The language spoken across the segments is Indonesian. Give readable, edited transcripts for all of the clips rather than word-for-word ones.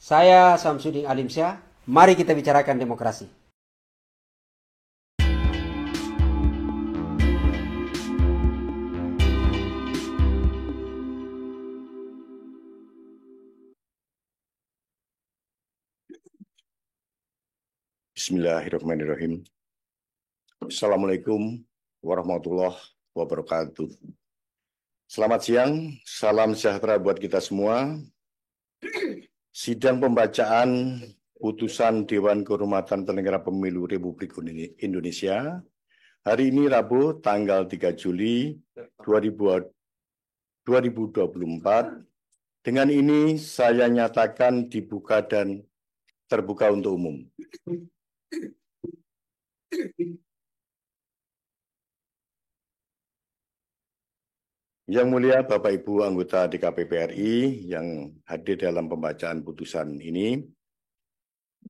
Saya Samsudin Alimsyah, mari kita bicarakan demokrasi. Bismillahirrahmanirrahim. Assalamualaikum warahmatullahi wabarakatuh. Selamat siang, salam sejahtera buat kita semua. Sidang pembacaan putusan Dewan Kehormatan Penyelenggara Pemilu Republik Indonesia hari ini Rabu tanggal 3 Juli 2024. Dengan ini saya nyatakan dibuka dan terbuka untuk umum. Yang mulia Bapak Ibu anggota DKPP RI yang hadir dalam pembacaan putusan ini,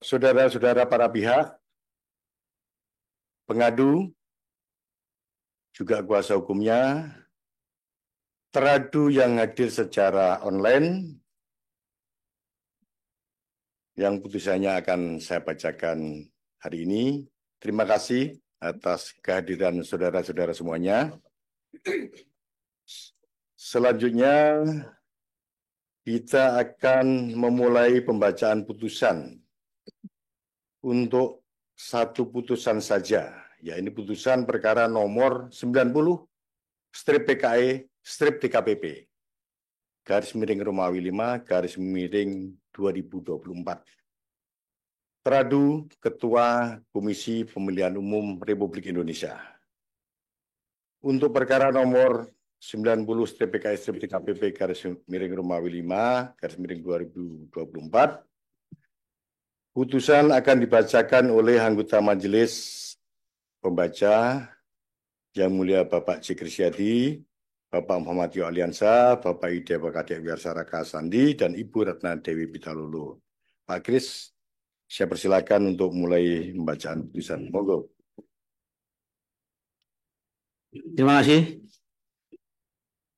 saudara-saudara para pihak, pengadu, juga kuasa hukumnya, teradu yang hadir secara online, yang putusannya akan saya bacakan hari ini. Terima kasih atas kehadiran saudara-saudara semuanya. Selanjutnya, kita akan memulai pembacaan putusan untuk satu putusan saja, yaitu putusan perkara nomor 90/PKE/DKPP, /Romawi 5, /2024. Teradu Ketua Komisi Pemilihan Umum Republik Indonesia. Untuk perkara nomor 90/PKE/DKPP /Romawi 5, /2024, putusan akan dibacakan oleh anggota Majelis Pembaca Yang Mulia Bapak C. Krisyadi, Bapak Muhammad Yo Aliansa, Bapak Ida Bakadia Wiarsaraka Sandi, dan Ibu Ratna Dewi Pitalulu. Pak Kris, saya persilakan untuk mulai pembacaan putusan. Monggo. Terima kasih,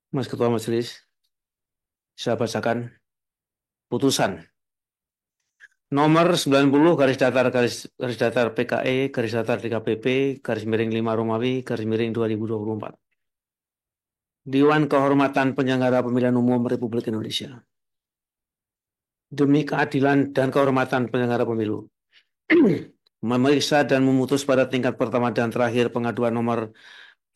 Mas Ketua Majelis. Saya bacakan putusan nomor 90/PKE/DKPP /5 Romawi /2024. Dewan Kehormatan Penyelenggara Pemilihan Umum Republik Indonesia. Demi keadilan dan kehormatan penyelenggara pemilu, memeriksa dan memutus pada tingkat pertama dan terakhir pengaduan nomor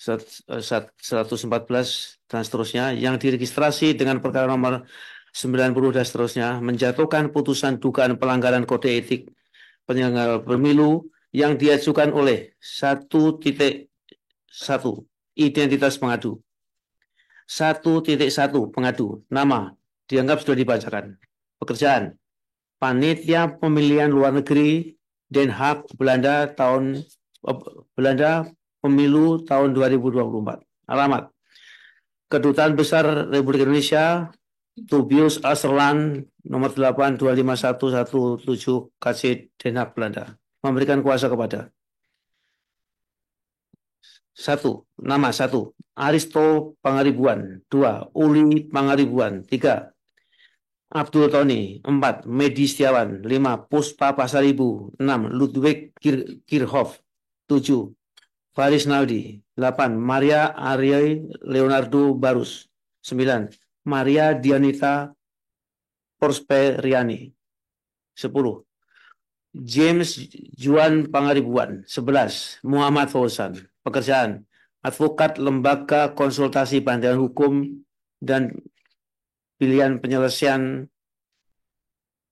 114 dan seterusnya yang diregistrasi dengan perkara nomor 90 dan seterusnya, menjatuhkan putusan dugaan pelanggaran kode etik penyelenggara pemilu yang diajukan oleh 1.1 identitas pengadu. 1.1 pengadu, nama dianggap sudah dibacakan. Pekerjaan Panitia Pemilihan Luar Negeri Den Haag Belanda Pemilu tahun 2024. Alamat Kedutaan Besar Republik Indonesia, Tobias Aserland, nomor 8251117 KC Den Haag Belanda. Memberikan kuasa kepada 1. Nama 1. Aristo Pangaribuan. 2. Uli Pangaribuan. 3. Abdul Tony. 4. Medi Setiawan. 5. Puspa Pasaribu. 6. Ludwig Kirchhoff. 7. Faris Naldi. 8. Maria Ariel Leonardo Barus. 9. Maria Dianita Porsperiani. 10. James Juan Pangaribuan. 11. Muhammad Fauzan. Pekerjaan advokat Lembaga Konsultasi Bantuan Hukum dan Pilihan Penyelesaian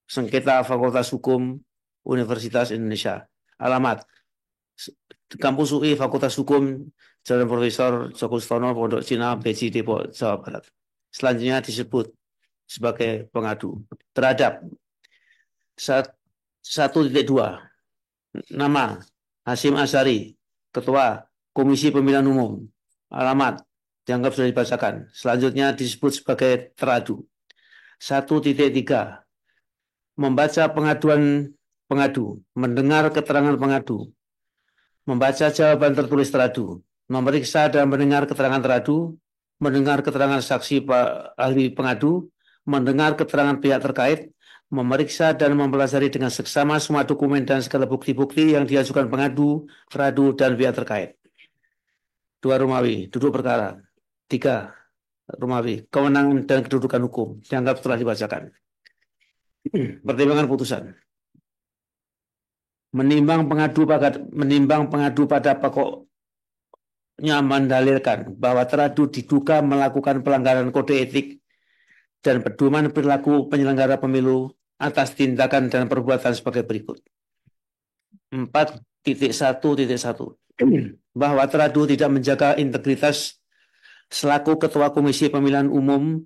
Sengketa Fakultas Hukum Universitas Indonesia. Alamat Kampus UI Fakultas Hukum Jalan Profesor Joko Sutono, Pondok Cina, Beji, Depok, Jawa Barat. Selanjutnya disebut sebagai pengadu terhadap 1.2. Nama Hasyim Asyari, Ketua Komisi Pemilihan Umum. Alamat dianggap sudah dibacakan. Selanjutnya disebut sebagai teradu. 1.3. Membaca pengaduan pengadu, mendengar keterangan pengadu, membaca jawaban tertulis teradu, memeriksa dan mendengar keterangan teradu, mendengar keterangan saksi ahli pengadu, mendengar keterangan pihak terkait, memeriksa dan mempelajari dengan seksama semua dokumen dan segala bukti-bukti yang diajukan pengadu, teradu, dan pihak terkait. 2. Romawi, duduk perkara. 3. Romawi, kewenangan dan kedudukan hukum dianggap telah dibacakan. Pertimbangan putusan. Menimbang pengadu pada pokoknya mendalilkan bahwa teradu diduga melakukan pelanggaran kode etik dan pedoman perilaku penyelenggara pemilu atas tindakan dan perbuatan sebagai berikut. 4.1.1 bahwa teradu tidak menjaga integritas selaku ketua Komisi Pemilihan Umum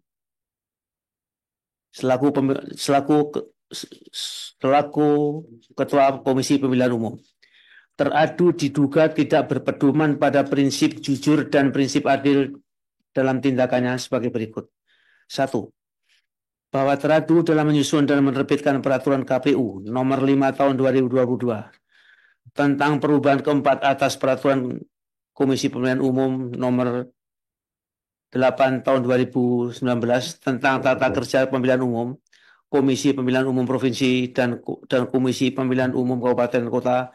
selaku ketua Komisi Pemilihan Umum. Teradu diduga tidak berpedoman pada prinsip jujur dan prinsip adil dalam tindakannya sebagai berikut. 1. Bahwa teradu dalam menyusun dan menerbitkan peraturan KPU nomor 5 tahun 2022 tentang perubahan keempat atas peraturan Komisi Pemilihan Umum nomor 8 tahun 2019 tentang tata kerja pemilihan umum, Komisi Pemilihan Umum Provinsi dan Komisi Pemilihan Umum Kabupaten Kota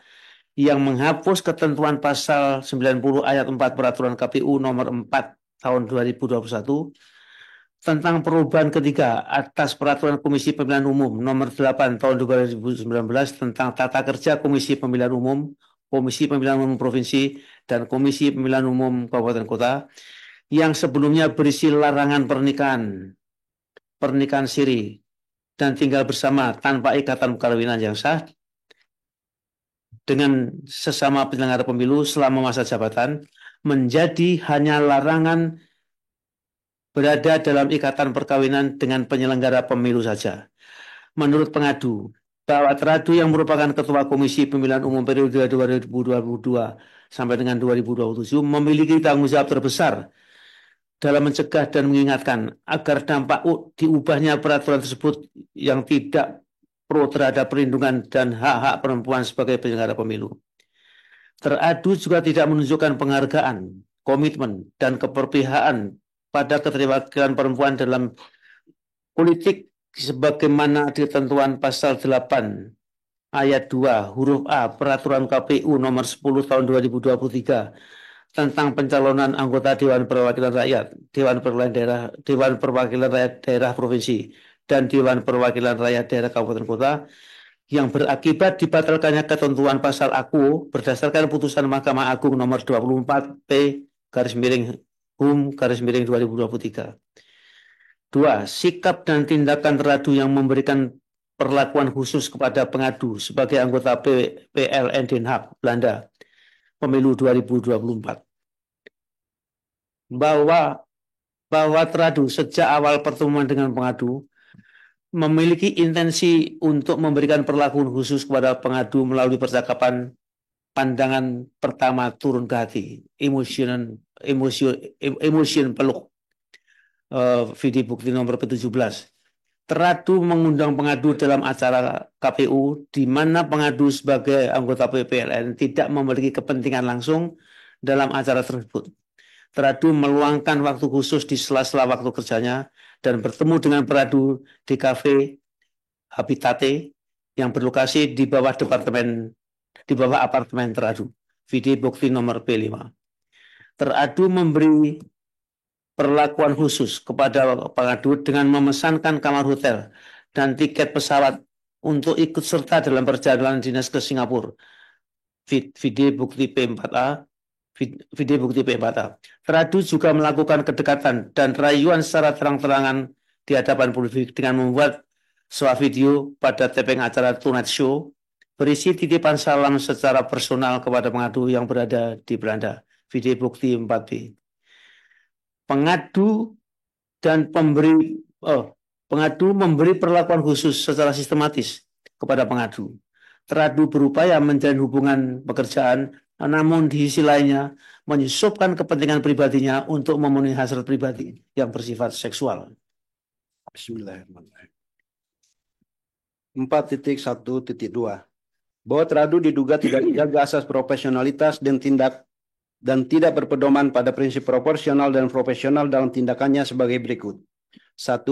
yang menghapus ketentuan pasal 90 ayat 4 peraturan KPU nomor 4 tahun 2021 tentang perubahan ketiga atas peraturan Komisi Pemilihan Umum nomor 8 tahun 2019 tentang tata kerja Komisi Pemilihan Umum, Komisi Pemilihan Umum Provinsi dan Komisi Pemilihan Umum Kabupaten Kota yang sebelumnya berisi larangan pernikahan siri, dan tinggal bersama tanpa ikatan perkawinan yang sah dengan sesama penyelenggara pemilu selama masa jabatan menjadi hanya larangan berada dalam ikatan perkawinan dengan penyelenggara pemilu saja. Menurut pengadu, bahwa teradu yang merupakan Ketua Komisi Pemilihan Umum periode 2022 sampai dengan 2027 memiliki tanggung jawab terbesar dalam mencegah dan mengingatkan agar dampak diubahnya peraturan tersebut yang tidak pro terhadap perlindungan dan hak-hak perempuan sebagai penyelenggara pemilu. Teradu juga tidak menunjukkan penghargaan, komitmen, dan keberpihakan pada keterwakilan perempuan dalam politik sebagaimana ditentuan pasal 8 ayat 2 huruf A peraturan KPU nomor 10 tahun 2023 tentang pencalonan anggota Dewan Perwakilan Rakyat, Dewan Perwakilan Rakyat Daerah Provinsi, dan Dewan Perwakilan Rakyat Daerah Kabupaten Kota yang berakibat dibatalkannya ketentuan pasal AKU berdasarkan putusan Mahkamah Agung nomor 24 P/HUM/2023. 2. Sikap dan tindakan teradu yang memberikan perlakuan khusus kepada pengadu sebagai anggota PLN Den Haag, Belanda, Pemilu 2024. Bahwa teradu sejak awal pertemuan dengan pengadu memiliki intensi untuk memberikan perlakuan khusus kepada pengadu melalui percakapan pandangan pertama turun ke hati, emotion peluk. Video bukti nomor 17. Teradu mengundang pengadu dalam acara KPU di mana pengadu sebagai anggota PLN tidak memiliki kepentingan langsung dalam acara tersebut. Teradu meluangkan waktu khusus di sela-sela waktu kerjanya dan bertemu dengan peradu di kafe Habitate yang berlokasi di bawah apartemen teradu. Video bukti nomor P5. Teradu memberi perlakuan khusus kepada pengadu dengan memesankan kamar hotel dan tiket pesawat untuk ikut serta dalam perjalanan dinas ke Singapura. Video bukti P4A. Teradu juga melakukan kedekatan dan rayuan secara terang-terangan di hadapan publik dengan membuat sebuah video pada taping acara Tonight Show berisi titipan salam secara personal kepada pengadu yang berada di Belanda. Video bukti 4B. Pengadu memberi perlakuan khusus secara sistematis kepada pengadu. Teradu berupaya menjalin hubungan pekerjaan, namun di sisi lainnya menyusupkan kepentingan pribadinya untuk memenuhi hasrat pribadi yang bersifat seksual. Bismillahirrahmanirrahim. 4.1.2 bahwa teradu diduga tidak menjaga asas profesionalitas dan tidak berpedoman pada prinsip proporsional dan profesional dalam tindakannya sebagai berikut. 1.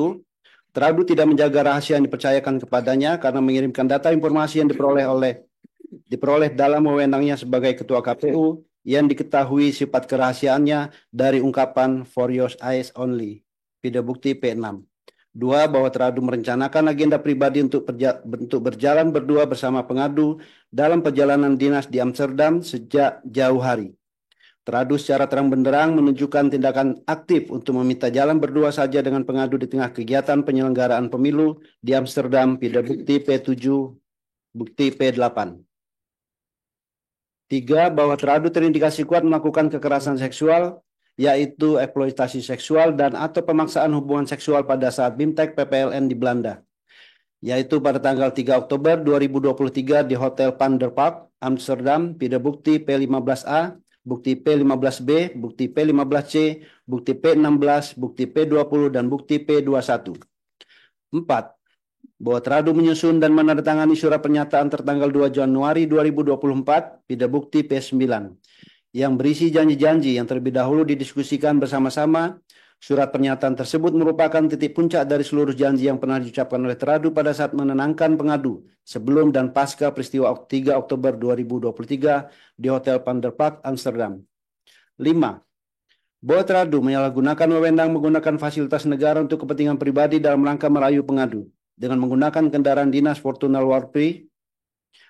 Teradu tidak menjaga rahasia yang dipercayakan kepadanya karena mengirimkan data informasi yang diperoleh dalam wewenangnya sebagai Ketua KPU yang diketahui sifat kerahasiaannya dari ungkapan for your eyes only. Video bukti P6. 2. Bahwa teradu merencanakan agenda pribadi untuk berjalan berdua bersama pengadu dalam perjalanan dinas di Amsterdam sejak jauh hari. Teradu secara terang benderang menunjukkan tindakan aktif untuk meminta jalan berdua saja dengan pengadu di tengah kegiatan penyelenggaraan pemilu di Amsterdam. Video bukti P7, bukti P8. 3. Bahwa teradu terindikasi kuat melakukan kekerasan seksual, yaitu eksploitasi seksual dan atau pemaksaan hubungan seksual pada saat BIMTEK PPLN di Belanda, yaitu pada tanggal 3 Oktober 2023 di Hotel Van der Park, Amsterdam. Video bukti P15A, bukti P15B, bukti P15C, bukti P16, bukti P20, dan bukti P21. 4. Bahwa teradu menyusun dan menandatangani surat pernyataan tertanggal 2 Januari 2024, video bukti P9, yang berisi janji-janji yang terlebih dahulu didiskusikan bersama-sama. Surat pernyataan tersebut merupakan titik puncak dari seluruh janji yang pernah diucapkan oleh teradu pada saat menenangkan pengadu sebelum dan pasca peristiwa 3 Oktober 2023 di Hotel Van der Park, Amsterdam. 5. Bahwa teradu menyalahgunakan wewenang menggunakan fasilitas negara untuk kepentingan pribadi dalam rangka merayu pengadu dengan menggunakan kendaraan dinas Fortuna Warpri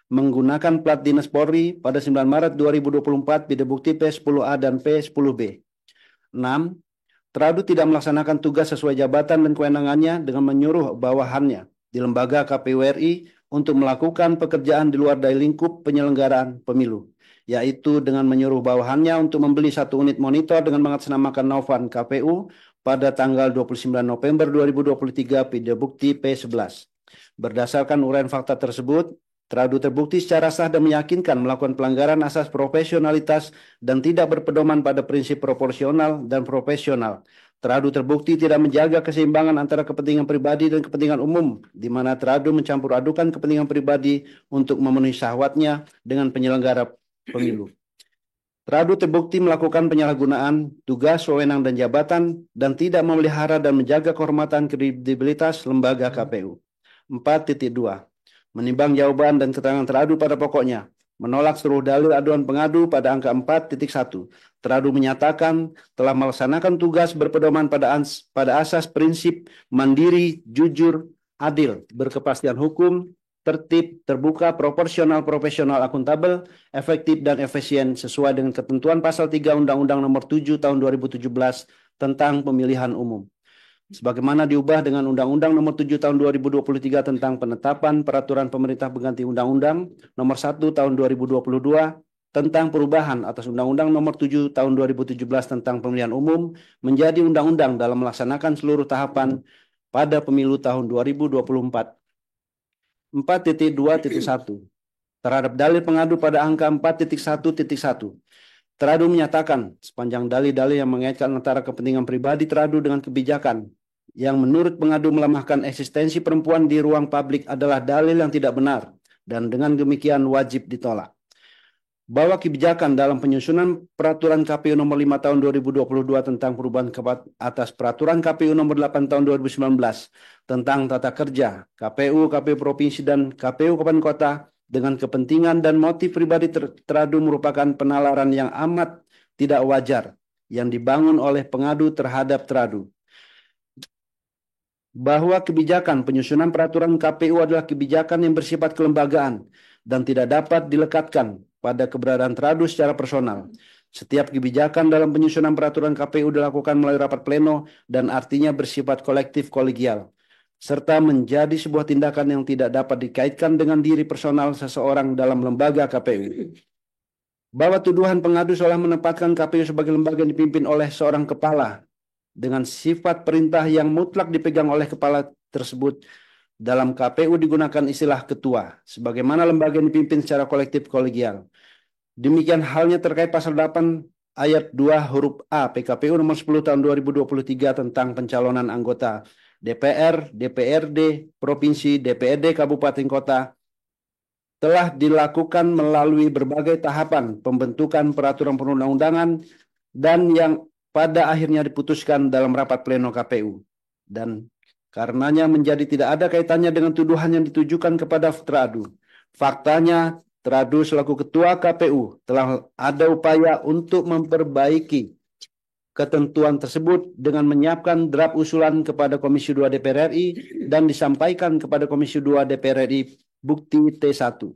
menggunakan plat dinas Polri pada 9 Maret 2024, video bukti P10A dan P10B. 6. Teradu tidak melaksanakan tugas sesuai jabatan dan kewenangannya dengan menyuruh bawahannya di lembaga KPU RI untuk melakukan pekerjaan di luar dari lingkup penyelenggaraan pemilu, yaitu dengan menyuruh bawahannya untuk membeli 1 unit monitor dengan mengatasnamakan Novan KPU pada tanggal 29 November 2023, video bukti P11. Berdasarkan uraian fakta tersebut, teradu terbukti secara sah dan meyakinkan melakukan pelanggaran asas profesionalitas dan tidak berpedoman pada prinsip proporsional dan profesional. Teradu terbukti tidak menjaga keseimbangan antara kepentingan pribadi dan kepentingan umum, di mana teradu mencampur adukan kepentingan pribadi untuk memenuhi syahwatnya dengan penyelenggara pemilu. Teradu terbukti melakukan penyalahgunaan tugas, wewenang, dan jabatan dan tidak memelihara dan menjaga kehormatan kredibilitas lembaga KPU. 4.2. Menimbang jawaban dan keterangan teradu pada pokoknya, menolak seluruh dalil aduan pengadu pada angka 4.1. Teradu menyatakan telah melaksanakan tugas berpedoman pada asas prinsip mandiri, jujur, adil, berkepastian hukum, tertib, terbuka, proporsional, profesional, akuntabel, efektif, dan efisien sesuai dengan ketentuan pasal 3 Undang-Undang Nomor 7 Tahun 2017 tentang Pemilihan Umum, sebagaimana diubah dengan Undang-Undang Nomor 7 Tahun 2023 tentang penetapan peraturan pemerintah pengganti Undang-Undang Nomor 1 Tahun 2022 tentang perubahan atas Undang-Undang Nomor 7 Tahun 2017 tentang Pemilihan Umum menjadi undang-undang dalam melaksanakan seluruh tahapan pada pemilu tahun 2024. 4.2.1. Terhadap dalil pengadu pada angka 4.1.1. Teradu menyatakan sepanjang dalil-dalil yang mengaitkan antara kepentingan pribadi teradu dengan kebijakan yang menurut pengadu melemahkan eksistensi perempuan di ruang publik adalah dalil yang tidak benar dan dengan demikian wajib ditolak. Bahwa kebijakan dalam penyusunan peraturan KPU nomor 5 tahun 2022 tentang perubahan atas peraturan KPU nomor 8 tahun 2019 tentang tata kerja KPU, KPU provinsi, dan KPU kabupaten kota dengan kepentingan dan motif pribadi teradu merupakan penalaran yang amat tidak wajar yang dibangun oleh pengadu terhadap teradu. Bahwa kebijakan penyusunan peraturan KPU adalah kebijakan yang bersifat kelembagaan dan tidak dapat dilekatkan pada keberadaan teradu secara personal. Setiap kebijakan dalam penyusunan peraturan KPU dilakukan melalui rapat pleno dan artinya bersifat kolektif kolegial, serta menjadi sebuah tindakan yang tidak dapat dikaitkan dengan diri personal seseorang dalam lembaga KPU. Bahwa tuduhan pengadu seolah menempatkan KPU sebagai lembaga yang dipimpin oleh seorang kepala dengan sifat perintah yang mutlak dipegang oleh kepala tersebut. Dalam KPU digunakan istilah ketua, sebagaimana lembaga yang dipimpin secara kolektif kolegial. Demikian halnya terkait pasal 8 ayat 2 huruf A PKPU nomor 10 tahun 2023 tentang pencalonan anggota DPR, DPRD, Provinsi, DPRD, Kabupaten Kota telah dilakukan melalui berbagai tahapan pembentukan peraturan perundang-undangan dan yang pada akhirnya diputuskan dalam rapat pleno KPU. Dan Karenanya menjadi tidak ada kaitannya dengan tuduhan yang ditujukan kepada teradu. Faktanya, teradu selaku Ketua KPU telah ada upaya untuk memperbaiki ketentuan tersebut dengan menyiapkan draft usulan kepada Komisi 2 DPR RI dan disampaikan kepada Komisi 2 DPR RI bukti T1.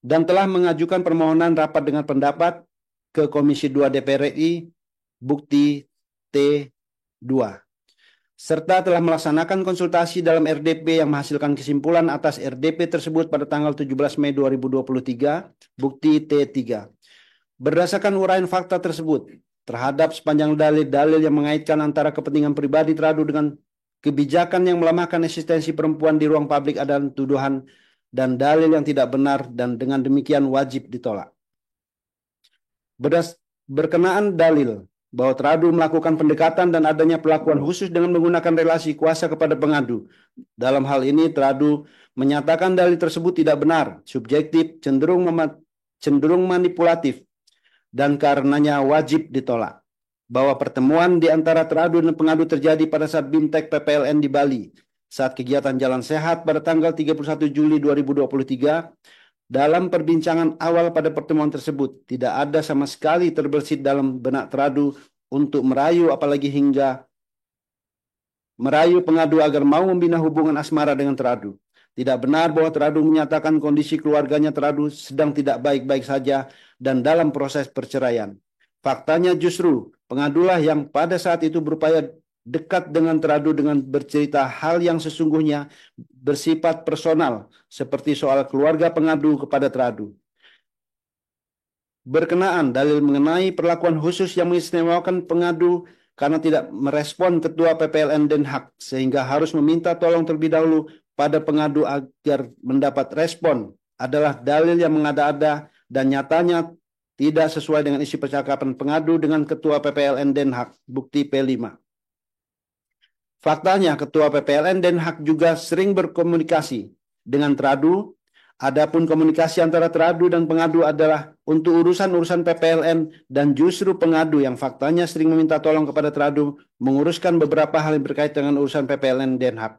Dan telah mengajukan permohonan rapat dengan pendapat ke Komisi 2 DPR RI bukti T2. Serta telah melaksanakan konsultasi dalam RDP yang menghasilkan kesimpulan atas RDP tersebut pada tanggal 17 Mei 2023, bukti T3. Berdasarkan uraian fakta tersebut, terhadap sepanjang dalil-dalil yang mengaitkan antara kepentingan pribadi teradu dengan kebijakan yang melemahkan eksistensi perempuan di ruang publik adalah tuduhan dan dalil yang tidak benar dan dengan demikian wajib ditolak. Berkenaan dalil bahwa teradu melakukan pendekatan dan adanya perlakuan khusus dengan menggunakan relasi kuasa kepada pengadu. Dalam hal ini teradu menyatakan dalil tersebut tidak benar, subjektif, cenderung manipulatif, dan karenanya wajib ditolak. Bahwa pertemuan di antara teradu dan pengadu terjadi pada saat BIMTEK PPLN di Bali, saat kegiatan Jalan Sehat pada tanggal 31 Juli 2023, dalam perbincangan awal pada pertemuan tersebut, tidak ada sama sekali terbersit dalam benak teradu untuk merayu apalagi hingga merayu pengadu agar mau membina hubungan asmara dengan teradu. Tidak benar bahwa teradu menyatakan kondisi keluarganya teradu sedang tidak baik-baik saja dan dalam proses perceraian. Faktanya justru pengadulah yang pada saat itu berupaya dekat dengan teradu dengan bercerita hal yang sesungguhnya bersifat personal, seperti soal keluarga pengadu kepada teradu. Berkenaan dalil mengenai perlakuan khusus yang mengistimewakan pengadu karena tidak merespon Ketua PPLN Den Haag, sehingga harus meminta tolong terlebih dahulu pada pengadu agar mendapat respon, adalah dalil yang mengada-ada dan nyatanya tidak sesuai dengan isi percakapan pengadu dengan Ketua PPLN Den Haag, bukti P5. Faktanya, Ketua PPLN Den Haag juga sering berkomunikasi dengan teradu. Adapun komunikasi antara teradu dan pengadu adalah untuk urusan-urusan PPLN dan justru pengadu yang faktanya sering meminta tolong kepada teradu menguruskan beberapa hal yang berkait dengan urusan PPLN Den Haag.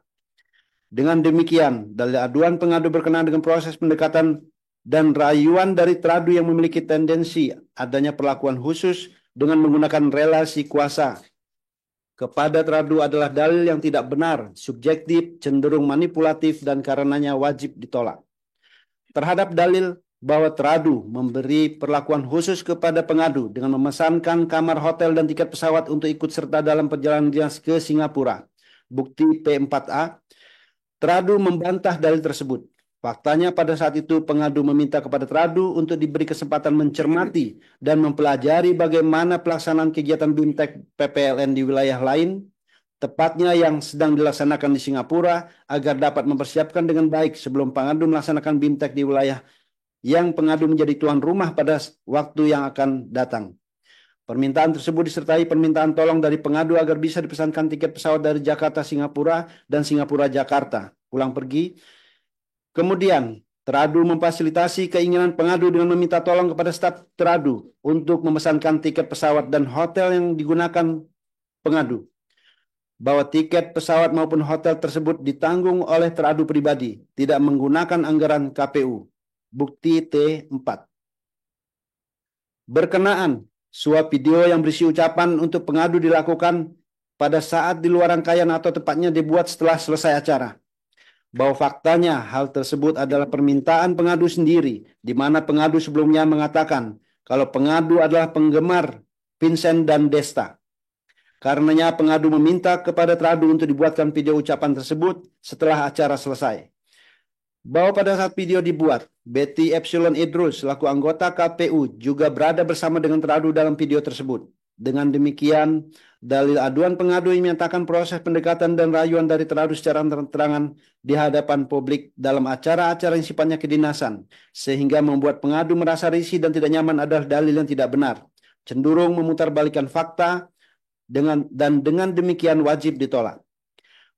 Dengan demikian, dalil aduan pengadu berkenaan dengan proses pendekatan dan rayuan dari teradu yang memiliki tendensi adanya perlakuan khusus dengan menggunakan relasi kuasa kepada teradu adalah dalil yang tidak benar, subjektif, cenderung manipulatif, dan karenanya wajib ditolak. Terhadap dalil bahwa teradu memberi perlakuan khusus kepada pengadu dengan memesankan kamar hotel dan tiket pesawat untuk ikut serta dalam perjalanan dinas ke Singapura, bukti P4A, teradu membantah dalil tersebut. Faktanya pada saat itu pengadu meminta kepada teradu untuk diberi kesempatan mencermati dan mempelajari bagaimana pelaksanaan kegiatan BIMTEK PPLN di wilayah lain, tepatnya yang sedang dilaksanakan di Singapura, agar dapat mempersiapkan dengan baik sebelum pengadu melaksanakan BIMTEK di wilayah yang pengadu menjadi tuan rumah pada waktu yang akan datang. Permintaan tersebut disertai permintaan tolong dari pengadu agar bisa dipesankan tiket pesawat dari Jakarta Singapura dan Singapura Jakarta pulang pergi. Kemudian, teradu memfasilitasi keinginan pengadu dengan meminta tolong kepada staf teradu untuk memesankan tiket pesawat dan hotel yang digunakan pengadu. Bahwa tiket pesawat maupun hotel tersebut ditanggung oleh teradu pribadi, tidak menggunakan anggaran KPU. Bukti T4. Berkenaan, suap video yang berisi ucapan untuk pengadu dilakukan pada saat di luar rangkaian atau tepatnya dibuat setelah selesai acara. Bahwa faktanya hal tersebut adalah permintaan pengadu sendiri, di mana pengadu sebelumnya mengatakan kalau pengadu adalah penggemar Vincent dan Desta. Karenanya pengadu meminta kepada teradu untuk dibuatkan video ucapan tersebut setelah acara selesai. Bahwa pada saat video dibuat, Betty Epsilon Idrus selaku anggota KPU juga berada bersama dengan teradu dalam video tersebut. Dengan demikian, dalil aduan pengadu yang menyatakan proses pendekatan dan rayuan dari teradu secara terang-terangan di hadapan publik dalam acara-acara yang sifatnya kedinasan, sehingga membuat pengadu merasa risih dan tidak nyaman adalah dalil yang tidak benar, cenderung memutarbalikkan fakta, dengan demikian wajib ditolak.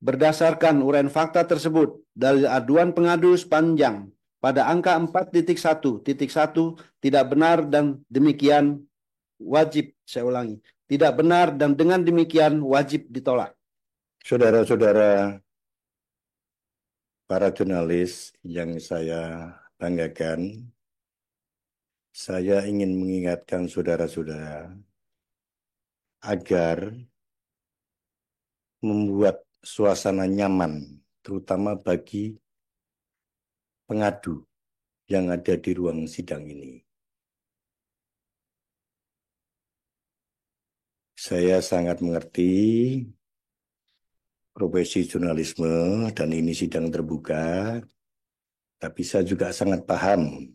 Berdasarkan uraian fakta tersebut, dalil aduan pengadu sepanjang pada angka 4.1.1 tidak benar dan demikian wajib, saya ulangi, tidak benar dan dengan demikian wajib ditolak. Saudara-saudara, para jurnalis yang saya banggakan, saya ingin mengingatkan saudara-saudara agar membuat suasana nyaman, terutama bagi pengadu yang ada di ruang sidang ini. Saya sangat mengerti profesi jurnalisme dan ini sidang terbuka, tapi saya juga sangat paham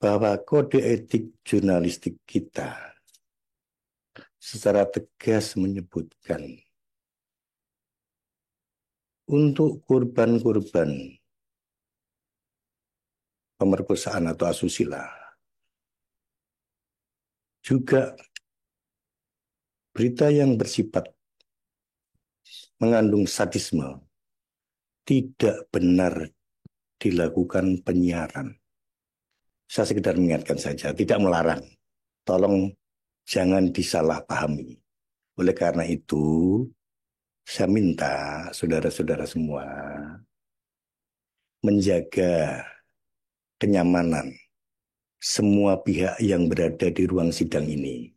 bahwa kode etik jurnalistik kita secara tegas menyebutkan untuk korban-korban pemerkosaan atau asusila juga berita yang bersifat mengandung sadisme tidak benar dilakukan penyiaran. Saya sekedar mengingatkan saja, tidak melarang. Tolong jangan disalahpahami. Oleh karena itu, saya minta saudara-saudara semua menjaga kenyamanan semua pihak yang berada di ruang sidang ini.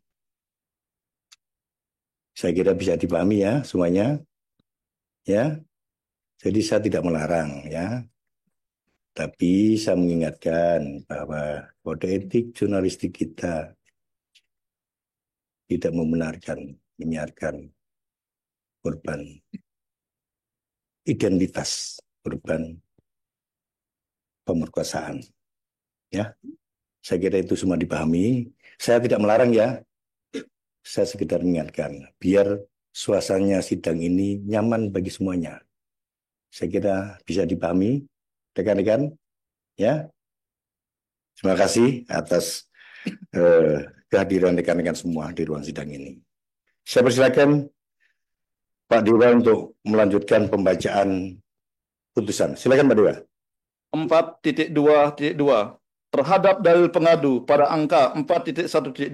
Saya kira bisa dipahami ya semuanya. Ya. Jadi saya tidak melarang ya. Tapi saya mengingatkan bahwa kode etik jurnalistik kita tidak membenarkan menyiarkan korban identitas korban pemerkosaan. Ya. Saya kira itu semua dipahami. Saya tidak melarang ya. Saya sekedar mengingatkan, biar suasananya sidang ini nyaman bagi semuanya. Saya kira bisa dipahami, rekan-rekan. Ya, terima kasih atas kehadiran rekan-rekan semua di ruang sidang ini. Saya persilakan Pak Dewa untuk melanjutkan pembacaan putusan. Silakan Pak Dewa. 4.2.2 terhadap dalil pengadu pada angka 4.1.2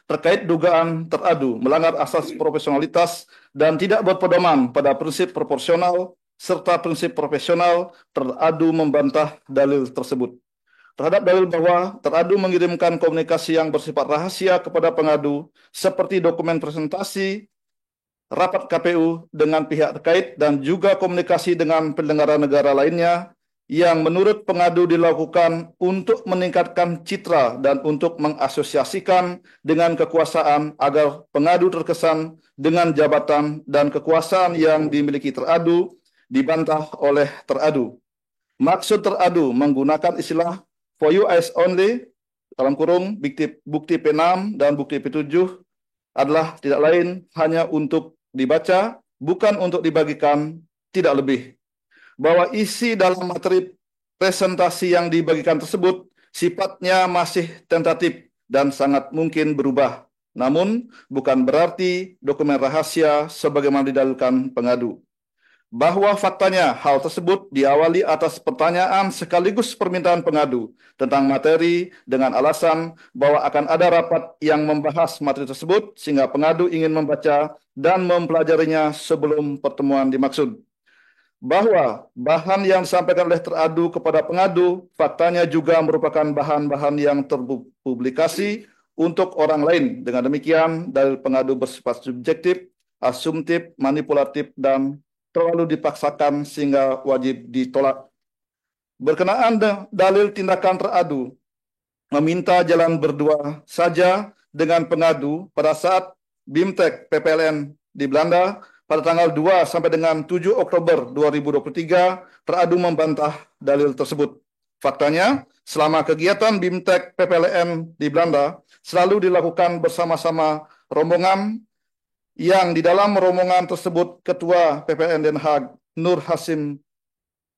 terkait dugaan teradu melanggar asas profesionalitas dan tidak berpedoman pada prinsip proporsional serta prinsip profesional, teradu membantah dalil tersebut. Terhadap dalil bahwa teradu mengirimkan komunikasi yang bersifat rahasia kepada pengadu seperti dokumen presentasi, rapat KPU dengan pihak terkait dan juga komunikasi dengan penyelenggara negara lainnya yang menurut pengadu dilakukan untuk meningkatkan citra dan untuk mengasosiasikan dengan kekuasaan agar pengadu terkesan dengan jabatan dan kekuasaan yang dimiliki teradu dibantah oleh teradu. Maksud teradu menggunakan istilah for your eyes only dalam kurung bukti P6 dan bukti P7 adalah tidak lain hanya untuk dibaca, bukan untuk dibagikan, tidak lebih. Bahwa isi dalam materi presentasi yang dibagikan tersebut sifatnya masih tentatif dan sangat mungkin berubah. Namun, bukan berarti dokumen rahasia sebagaimana didalilkan pengadu. Bahwa faktanya hal tersebut diawali atas pertanyaan sekaligus permintaan pengadu tentang materi dengan alasan bahwa akan ada rapat yang membahas materi tersebut sehingga pengadu ingin membaca dan mempelajarinya sebelum pertemuan dimaksud. Bahwa bahan yang disampaikan oleh teradu kepada pengadu faktanya juga merupakan bahan-bahan yang terpublikasi untuk orang lain. Dengan demikian, dalil pengadu bersifat subjektif, asumtif, manipulatif, dan terlalu dipaksakan sehingga wajib ditolak. Berkenaan dalil tindakan teradu, meminta jalan berdua saja dengan pengadu pada saat BIMTEK PPLN di Belanda pada tanggal 2 sampai dengan 7 Oktober 2023, teradu membantah dalil tersebut. Faktanya, selama kegiatan BIMTEK PPLN di Belanda selalu dilakukan bersama-sama rombongan yang di dalam rombongan tersebut Ketua PPLN Den Haag Nur Hasim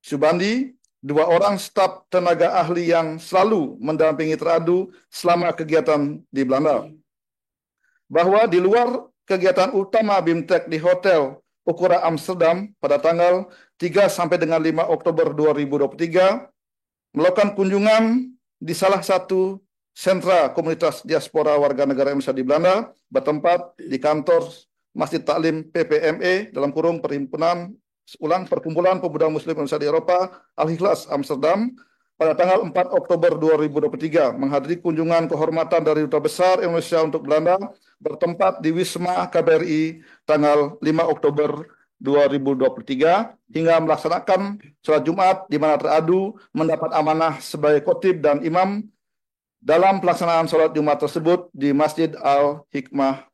Subandi, 2 orang staf tenaga ahli yang selalu mendampingi teradu selama kegiatan di Belanda. Bahwa di luar kegiatan utama BIMTEK di Hotel Ukura Amsterdam pada tanggal 3 sampai dengan 5 Oktober 2023, melakukan kunjungan di salah satu sentra komunitas diaspora warga negara Indonesia di Belanda, bertempat di kantor Masjid Taklim PPME dalam kurung Perkumpulan Pemuda Muslim Indonesia di Eropa Al-Ikhlas Amsterdam pada tanggal 4 Oktober 2023 menghadiri kunjungan kehormatan dari Duta Besar Indonesia untuk Belanda bertempat di Wisma KBRI tanggal 5 Oktober 2023 hingga melaksanakan sholat Jumat di mana teradu mendapat amanah sebagai khotib dan imam dalam pelaksanaan sholat Jumat tersebut di Masjid Al-Hikmah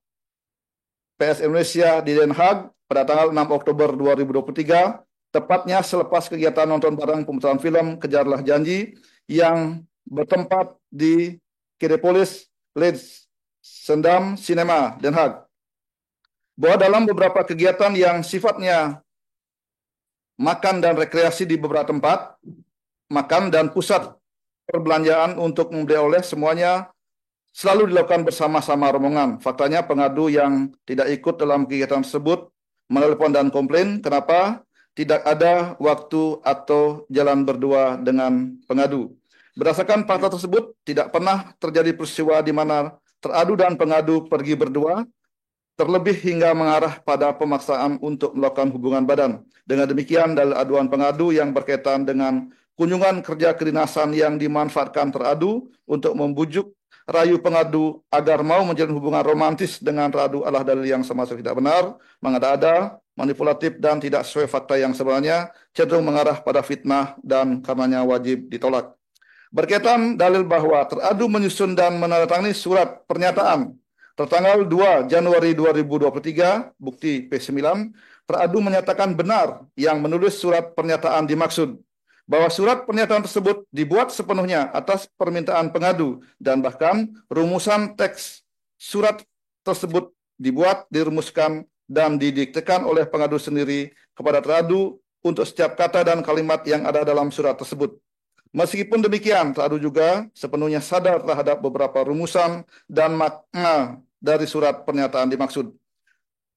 PS Indonesia di Den Haag pada tanggal 6 Oktober 2023, tepatnya selepas kegiatan nonton bareng pemutaran film Kejarlah Janji yang bertempat di Kinepolis Leidschendam Cinema, Den Haag. Bahwa dalam beberapa kegiatan yang sifatnya makan dan rekreasi di beberapa tempat, makan dan pusat perbelanjaan untuk membeli oleh semuanya selalu dilakukan bersama-sama rombongan. Faktanya pengadu yang tidak ikut dalam kegiatan tersebut menelepon dan komplain kenapa tidak ada waktu atau jalan berdua dengan pengadu. Berdasarkan fakta tersebut, tidak pernah terjadi peristiwa di mana teradu dan pengadu pergi berdua, terlebih hingga mengarah pada pemaksaan untuk melakukan hubungan badan. Dengan demikian, dalil aduan pengadu yang berkaitan dengan kunjungan kerja kedinasan yang dimanfaatkan teradu untuk membujuk rayu pengadu agar mau menjalin hubungan romantis dengan teradu adalah dalil yang sama sekali tidak benar, mengada-ada, manipulatif, dan tidak sesuai fakta yang sebenarnya, cenderung mengarah pada fitnah dan karenanya wajib ditolak. Berkaitan dalil bahwa teradu menyusun dan menandatangani surat pernyataan tertanggal 2 Januari 2023, bukti P9, teradu menyatakan benar yang menulis surat pernyataan dimaksud, bahwa surat pernyataan tersebut dibuat sepenuhnya atas permintaan pengadu dan bahkan rumusan teks surat tersebut dibuat, dirumuskan, dan didiktekan oleh pengadu sendiri kepada teradu untuk setiap kata dan kalimat yang ada dalam surat tersebut. Meskipun demikian, teradu juga sepenuhnya sadar terhadap beberapa rumusan dan makna dari surat pernyataan dimaksud.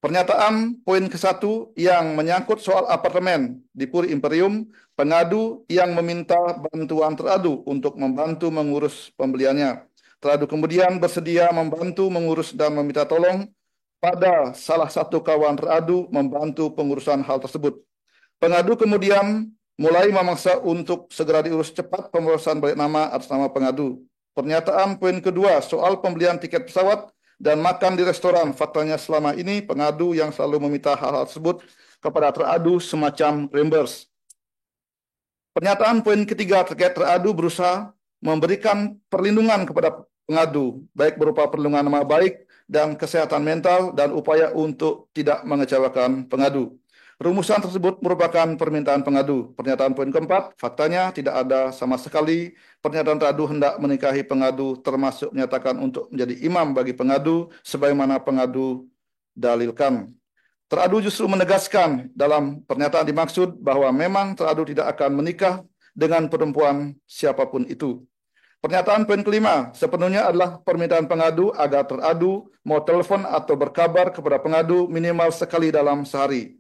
Pernyataan poin ke-1 yang menyangkut soal apartemen di Puri Imperium, pengadu yang meminta bantuan teradu untuk membantu mengurus pembeliannya. Teradu kemudian bersedia membantu mengurus dan meminta tolong pada salah satu kawan teradu membantu pengurusan hal tersebut. Pengadu kemudian mulai memaksa untuk segera diurus cepat pemrosesan balik nama atas nama pengadu. Pernyataan poin kedua soal pembelian tiket pesawat dan makan di restoran. Faktanya selama ini pengadu yang selalu meminta hal-hal tersebut kepada teradu semacam reimburse. Pernyataan poin ketiga terkait teradu berusaha memberikan perlindungan kepada pengadu, baik berupa perlindungan nama baik dan kesehatan mental dan upaya untuk tidak mengecewakan pengadu. Rumusan tersebut merupakan permintaan pengadu. Pernyataan poin keempat, faktanya tidak ada sama sekali pernyataan teradu hendak menikahi pengadu, termasuk menyatakan untuk menjadi imam bagi pengadu, sebagaimana pengadu dalilkan. Teradu justru menegaskan dalam pernyataan dimaksud bahwa memang teradu tidak akan menikah dengan perempuan siapapun itu. Pernyataan poin kelima, sepenuhnya adalah permintaan pengadu agar teradu mau telepon atau berkabar kepada pengadu minimal sekali dalam sehari.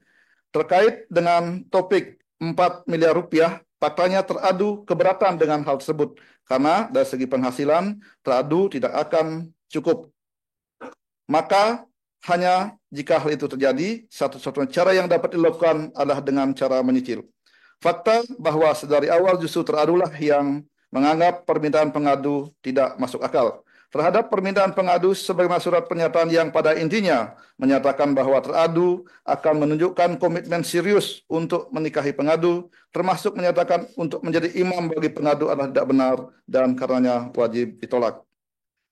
Terkait dengan topik 4 miliar rupiah, faktanya teradu keberatan dengan hal tersebut karena dari segi penghasilan teradu tidak akan cukup. Maka hanya jika hal itu terjadi, satu-satunya cara yang dapat dilakukan adalah dengan cara menyicil. Fakta bahwa sedari awal justru teradulah yang menganggap permintaan pengadu tidak masuk akal. Terhadap permintaan pengadu sebagaimana surat pernyataan yang pada intinya menyatakan bahwa teradu akan menunjukkan komitmen serius untuk menikahi pengadu, termasuk menyatakan untuk menjadi imam bagi pengadu adalah tidak benar dan karenanya wajib ditolak.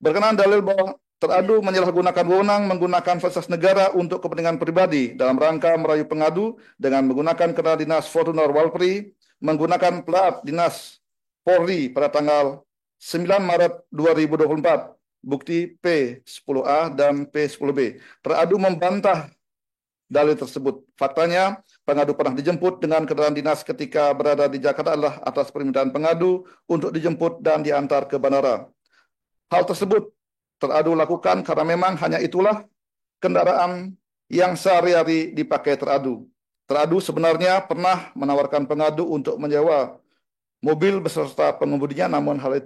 Berkenaan dalil bahwa teradu menyalahgunakan wewenang menggunakan fasilitas negara untuk kepentingan pribadi dalam rangka merayu pengadu dengan menggunakan kendaraan dinas Fortuner Walpri, menggunakan plat dinas Polri pada tanggal 9 Maret 2024, bukti P10A dan P10B. Teradu membantah dalil tersebut. Faktanya, pengadu pernah dijemput dengan kendaraan dinas ketika berada di Jakarta adalah atas permintaan pengadu untuk dijemput dan diantar ke bandara. Hal tersebut teradu lakukan karena memang hanya itulah kendaraan yang sehari-hari dipakai teradu. Teradu sebenarnya pernah menawarkan pengadu untuk menyewa mobil beserta pengemudinya, namun hal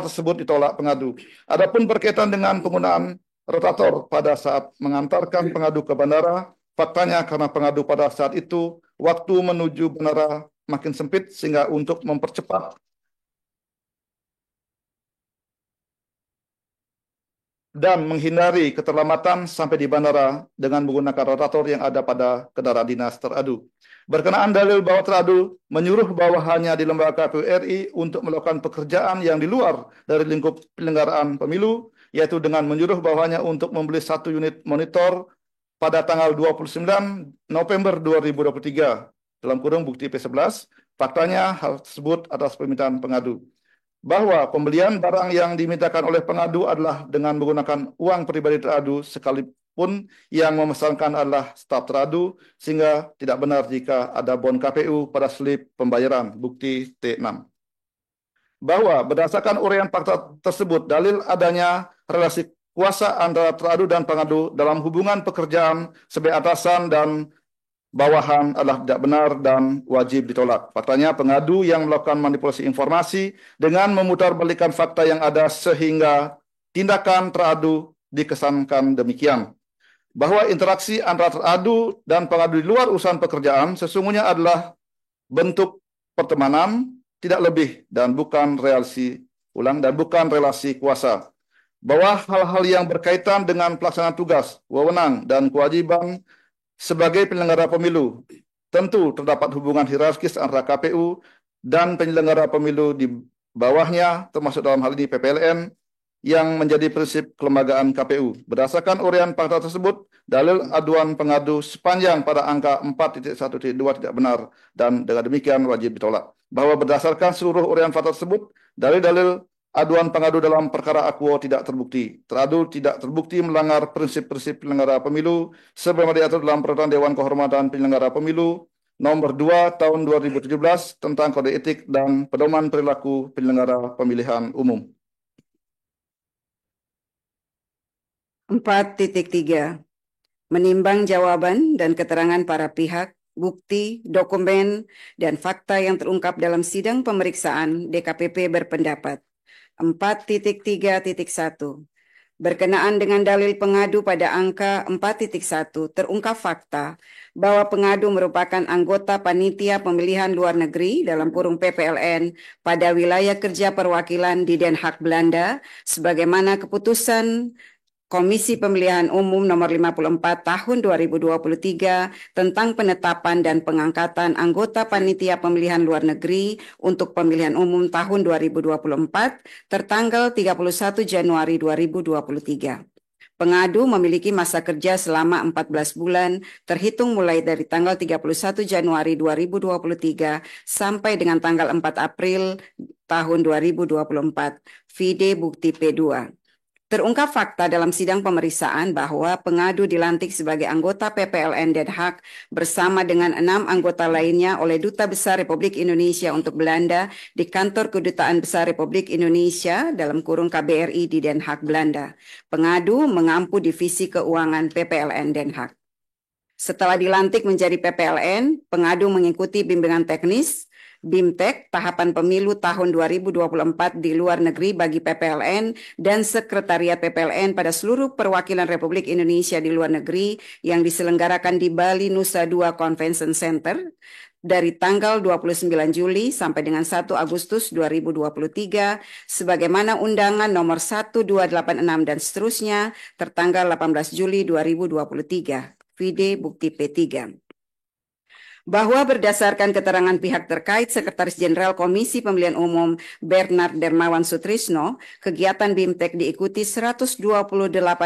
tersebut ditolak pengadu. Adapun berkaitan dengan penggunaan rotator pada saat mengantarkan pengadu ke bandara. Faktanya karena pengadu pada saat itu waktu menuju bandara makin sempit sehingga untuk mempercepat dan menghindari keterlambatan sampai di bandara dengan menggunakan rotator yang ada pada kendaraan dinas teradu. Berkenaan dalil bahwa teradu menyuruh bawahannya di lembaga KPU RI untuk melakukan pekerjaan yang di luar dari lingkup penyelenggaraan pemilu, yaitu dengan menyuruh bawahannya untuk membeli 1 unit monitor pada tanggal 29 November 2023, dalam kurung bukti P11, faktanya hal tersebut atas permintaan pengadu. Bahwa pembelian barang yang dimintakan oleh pengadu adalah dengan menggunakan uang pribadi teradu sekalipun yang memesankan adalah staf teradu, sehingga tidak benar jika ada bon KPU pada slip pembayaran, bukti T6. Bahwa berdasarkan uraian fakta tersebut, dalil adanya relasi kuasa antara teradu dan pengadu dalam hubungan pekerjaan sebagai atasan dan bawahan adalah tidak benar dan wajib ditolak. Faktanya pengadu yang melakukan manipulasi informasi dengan memutarbalikkan fakta yang ada sehingga tindakan teradu dikesankan demikian. Bahwa interaksi antara teradu dan pengadu di luar urusan pekerjaan sesungguhnya adalah bentuk pertemanan, tidak lebih dan bukan relasi kuasa. Bahwa hal-hal yang berkaitan dengan pelaksanaan tugas, wewenang, dan kewajiban sebagai penyelenggara pemilu tentu terdapat hubungan hierarkis antara KPU dan penyelenggara pemilu di bawahnya, termasuk dalam hal ini PPLN, yang menjadi prinsip kelembagaan KPU. Berdasarkan uraian fakta tersebut, dalil aduan pengadu sepanjang pada angka 4.1.2 tidak benar dan dengan demikian wajib ditolak. Bahwa berdasarkan seluruh uraian fakta tersebut, dalil-dalil aduan pengadu dalam perkara akuo tidak terbukti. Teradu tidak terbukti melanggar prinsip-prinsip penyelenggara pemilu sebagaimana diatur dalam Peraturan Dewan Kehormatan Penyelenggara Pemilu Nomor 2 Tahun 2017 tentang Kode Etik dan Pedoman Perilaku Penyelenggara Pemilihan Umum. 4.3. Menimbang jawaban dan keterangan para pihak, bukti, dokumen, dan fakta yang terungkap dalam sidang pemeriksaan, DKPP berpendapat. 4.3.1. Berkenaan dengan dalil pengadu pada angka 4.1 terungkap fakta bahwa pengadu merupakan anggota panitia pemilihan luar negeri dalam kurung PPLN pada wilayah kerja perwakilan di Den Haag, Belanda, sebagaimana keputusan Komisi Pemilihan Umum Nomor 54 Tahun 2023 tentang penetapan dan pengangkatan anggota panitia pemilihan luar negeri untuk pemilihan umum tahun 2024 tertanggal 31 Januari 2023. Pengadu memiliki masa kerja selama 14 bulan terhitung mulai dari tanggal 31 Januari 2023 sampai dengan tanggal 4 April tahun 2024. Vide bukti P2. Terungkap fakta dalam sidang pemeriksaan bahwa pengadu dilantik sebagai anggota PPLN Den Haag bersama dengan 6 anggota lainnya oleh Duta Besar Republik Indonesia untuk Belanda di Kantor Kedutaan Besar Republik Indonesia dalam kurung KBRI di Den Haag, Belanda. Pengadu mengampu Divisi Keuangan PPLN Den Haag. Setelah dilantik menjadi PPLN, pengadu mengikuti bimbingan teknis BIMTEK tahapan pemilu tahun 2024 di luar negeri bagi PPLN dan Sekretariat PPLN pada seluruh perwakilan Republik Indonesia di luar negeri yang diselenggarakan di Bali Nusa Dua Convention Center dari tanggal 29 Juli sampai dengan 1 Agustus 2023 sebagaimana undangan nomor 1286 dan seterusnya tertanggal 18 Juli 2023. Vide bukti P3. Bahwa berdasarkan keterangan pihak terkait Sekretaris Jenderal Komisi Pemilihan Umum Bernard Dermawan Sutrisno, kegiatan BIMTEK diikuti 128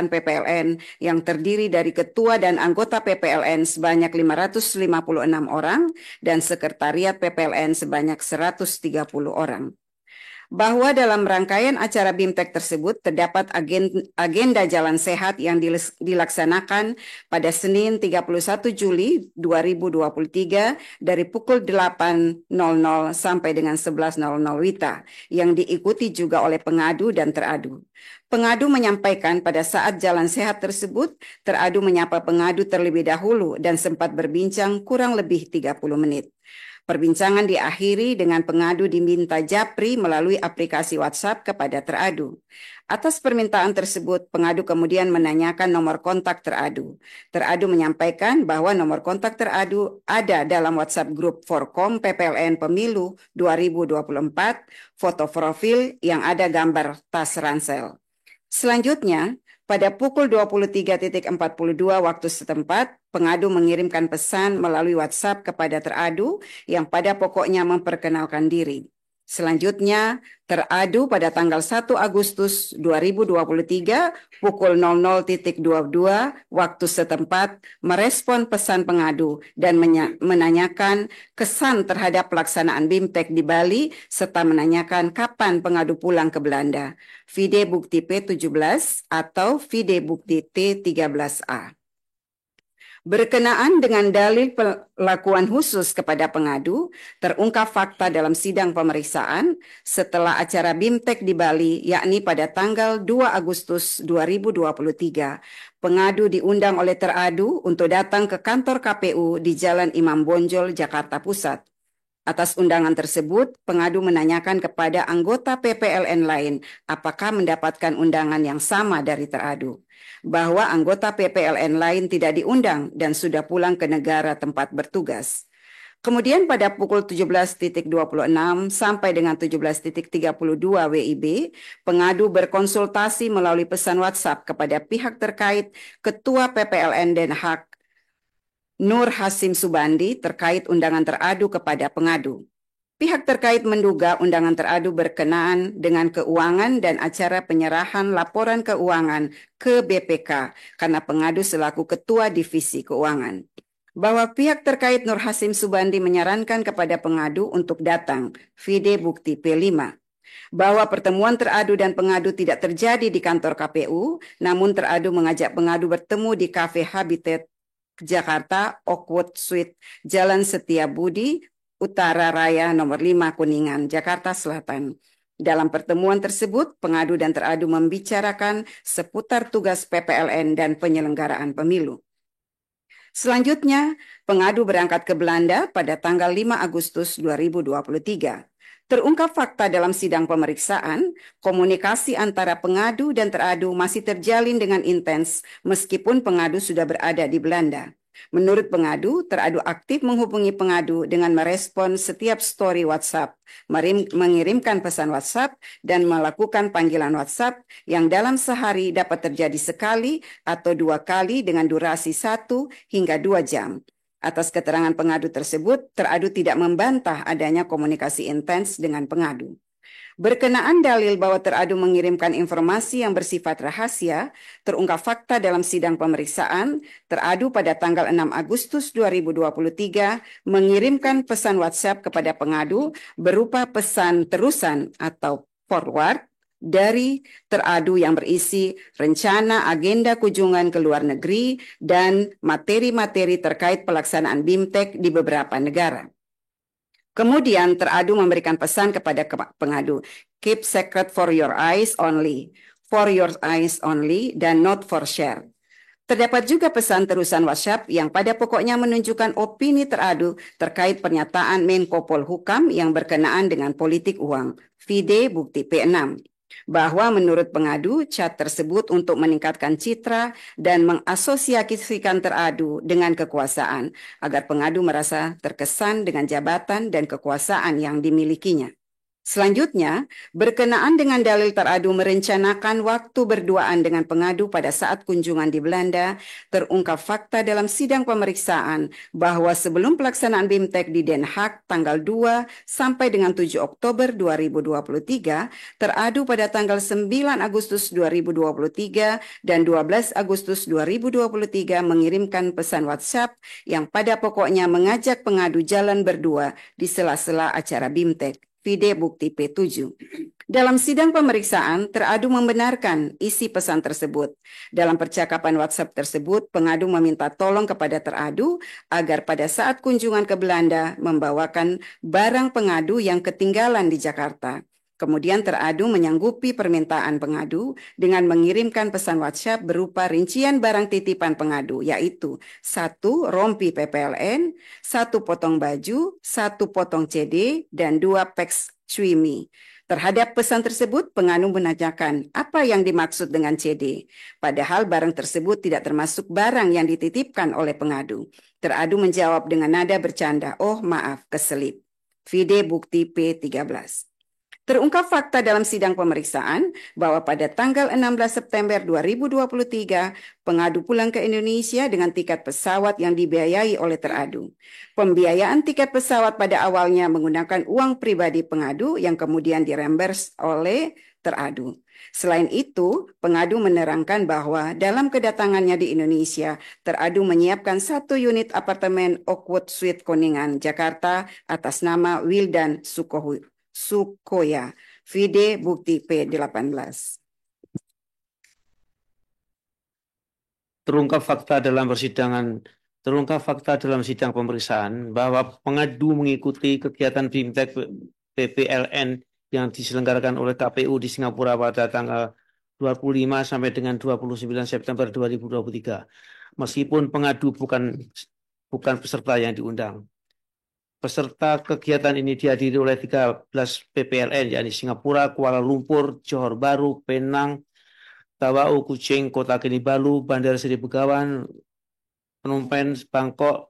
PPLN yang terdiri dari ketua dan anggota PPLN sebanyak 556 orang dan Sekretariat PPLN sebanyak 130 orang. Bahwa dalam rangkaian acara BIMTEK tersebut terdapat agenda jalan sehat yang dilaksanakan pada Senin 31 Juli 2023 dari pukul 8.00 sampai dengan 11.00 WITA yang diikuti juga oleh pengadu dan teradu. Pengadu menyampaikan pada saat jalan sehat tersebut, teradu menyapa pengadu terlebih dahulu dan sempat berbincang kurang lebih 30 menit. Perbincangan diakhiri dengan pengadu diminta japri melalui aplikasi WhatsApp kepada teradu. Atas permintaan tersebut, pengadu kemudian menanyakan nomor kontak teradu. Teradu menyampaikan bahwa nomor kontak teradu ada dalam WhatsApp grup Forkom PPLN Pemilu 2024, foto profil yang ada gambar tas ransel. Selanjutnya, pada pukul 23.42 waktu setempat, pengadu mengirimkan pesan melalui WhatsApp kepada teradu yang pada pokoknya memperkenalkan diri. Selanjutnya, teradu pada tanggal 1 Agustus 2023 pukul 00.22 waktu setempat merespon pesan pengadu dan menanyakan kesan terhadap pelaksanaan BIMTEK di Bali serta menanyakan kapan pengadu pulang ke Belanda. Vide bukti P17 atau vide bukti T13A. Berkenaan dengan dalil perlakuan khusus kepada pengadu, terungkap fakta dalam sidang pemeriksaan setelah acara BIMTEK di Bali, yakni pada tanggal 2 Agustus 2023. Pengadu diundang oleh teradu untuk datang ke kantor KPU di Jalan Imam Bonjol, Jakarta Pusat. Atas undangan tersebut, pengadu menanyakan kepada anggota PPLN lain apakah mendapatkan undangan yang sama dari teradu. Bahwa anggota PPLN lain tidak diundang dan sudah pulang ke negara tempat bertugas. Kemudian pada pukul 17.26 sampai dengan 17.32 WIB, pengadu berkonsultasi melalui pesan WhatsApp kepada pihak terkait Ketua PPLN Den Haag Nur Hasim Subandi terkait undangan teradu kepada pengadu. Pihak terkait menduga undangan teradu berkenaan dengan keuangan dan acara penyerahan laporan keuangan ke BPK karena pengadu selaku Ketua Divisi Keuangan. Bahwa pihak terkait Nur Hasim Subandi menyarankan kepada pengadu untuk datang, vide bukti P5. Bahwa pertemuan teradu dan pengadu tidak terjadi di kantor KPU, namun teradu mengajak pengadu bertemu di Cafe Habitat Jakarta, Oakwood Suite, Jalan Setiabudi, Utara Raya nomor 5 Kuningan, Jakarta Selatan. Dalam pertemuan tersebut, pengadu dan teradu membicarakan seputar tugas PPLN dan penyelenggaraan pemilu. Selanjutnya, pengadu berangkat ke Belanda pada tanggal 5 Agustus 2023. Terungkap fakta dalam sidang pemeriksaan, komunikasi antara pengadu dan teradu masih terjalin dengan intens meskipun pengadu sudah berada di Belanda. Menurut pengadu, teradu aktif menghubungi pengadu dengan merespon setiap story WhatsApp, mengirimkan pesan WhatsApp, dan melakukan panggilan WhatsApp yang dalam sehari dapat terjadi sekali atau 2 kali dengan durasi 1 hingga 2 jam. Atas keterangan pengadu tersebut, teradu tidak membantah adanya komunikasi intens dengan pengadu. Berkenaan dalil bahwa teradu mengirimkan informasi yang bersifat rahasia, terungkap fakta dalam sidang pemeriksaan, teradu pada tanggal 6 Agustus 2023 mengirimkan pesan WhatsApp kepada pengadu berupa pesan terusan atau forward dari teradu yang berisi rencana agenda kunjungan ke luar negeri dan materi-materi terkait pelaksanaan BIMTEK di beberapa negara. Kemudian teradu memberikan pesan kepada pengadu, keep secret for your eyes only, dan not for share. Terdapat juga pesan terusan WhatsApp yang pada pokoknya menunjukkan opini teradu terkait pernyataan Menko Polhukam yang berkenaan dengan politik uang, vide bukti P6. Bahwa menurut pengadu, chat tersebut untuk meningkatkan citra dan mengasosiasikan teradu dengan kekuasaan, agar pengadu merasa terkesan dengan jabatan dan kekuasaan yang dimilikinya. Selanjutnya, berkenaan dengan dalil teradu merencanakan waktu berduaan dengan pengadu pada saat kunjungan di Belanda, terungkap fakta dalam sidang pemeriksaan bahwa sebelum pelaksanaan BIMTEK di Den Haag tanggal 2 sampai dengan 7 Oktober 2023, teradu pada tanggal 9 Agustus 2023 dan 12 Agustus 2023 mengirimkan pesan WhatsApp yang pada pokoknya mengajak pengadu jalan berdua di sela-sela acara BIMTEK. Vide bukti P7. Dalam sidang pemeriksaan, teradu membenarkan isi pesan tersebut. Dalam percakapan WhatsApp tersebut, pengadu meminta tolong kepada teradu agar pada saat kunjungan ke Belanda membawakan barang pengadu yang ketinggalan di Jakarta. Kemudian teradu menyanggupi permintaan pengadu dengan mengirimkan pesan WhatsApp berupa rincian barang titipan pengadu, yaitu 1 rompi PPLN, 1 potong baju, 1 potong CD, dan 2 peks cui. Terhadap pesan tersebut, pengadu menanyakan apa yang dimaksud dengan CD, padahal barang tersebut tidak termasuk barang yang dititipkan oleh pengadu. Teradu menjawab dengan nada bercanda, "Oh maaf, keselip." Vide bukti P13. Terungkap fakta dalam sidang pemeriksaan bahwa pada tanggal 16 September 2023, pengadu pulang ke Indonesia dengan tiket pesawat yang dibiayai oleh teradu. Pembiayaan tiket pesawat pada awalnya menggunakan uang pribadi pengadu yang kemudian dirembers oleh teradu. Selain itu, pengadu menerangkan bahwa dalam kedatangannya di Indonesia, teradu menyiapkan 1 unit apartemen Oakwood Suite Kuningan, Jakarta atas nama Wildan Sukoya. Vide bukti P18. Terungkap fakta dalam sidang pemeriksaan bahwa pengadu mengikuti kegiatan BIMTEK PPLN yang diselenggarakan oleh KPU di Singapura pada tanggal 25 sampai dengan 29 September 2023. Meskipun pengadu bukan peserta yang diundang. Peserta kegiatan ini dihadiri oleh 13 PPLN, yakni Singapura, Kuala Lumpur, Johor Bahru, Penang, Tawau, Kuching, Kota Kinabalu, Bandar Seri Begawan, Phnom Penh, Bangkok,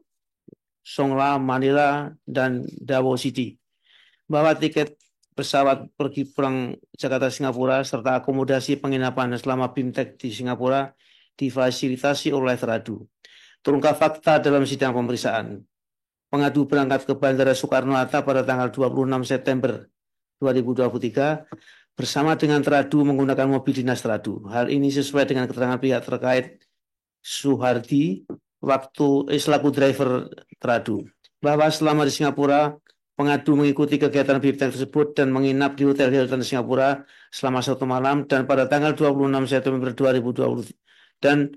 Songla, Manila, dan Davao City. Bahwa tiket pesawat pergi pulang Jakarta Singapura serta akomodasi penginapan selama BIMTEK di Singapura difasilitasi oleh teradu. Terungkap fakta dalam sidang pemeriksaan. Pengadu berangkat ke Bandara Soekarno-Hatta pada tanggal 26 September 2023 bersama dengan teradu menggunakan mobil dinas teradu. Hal ini sesuai dengan keterangan pihak terkait Suhardi selaku driver teradu. Bahwa selama di Singapura, pengadu mengikuti kegiatan BIMTEK tersebut dan menginap di Hotel Hilton Singapura selama 1 malam dan pada tanggal 26 September 2020 dan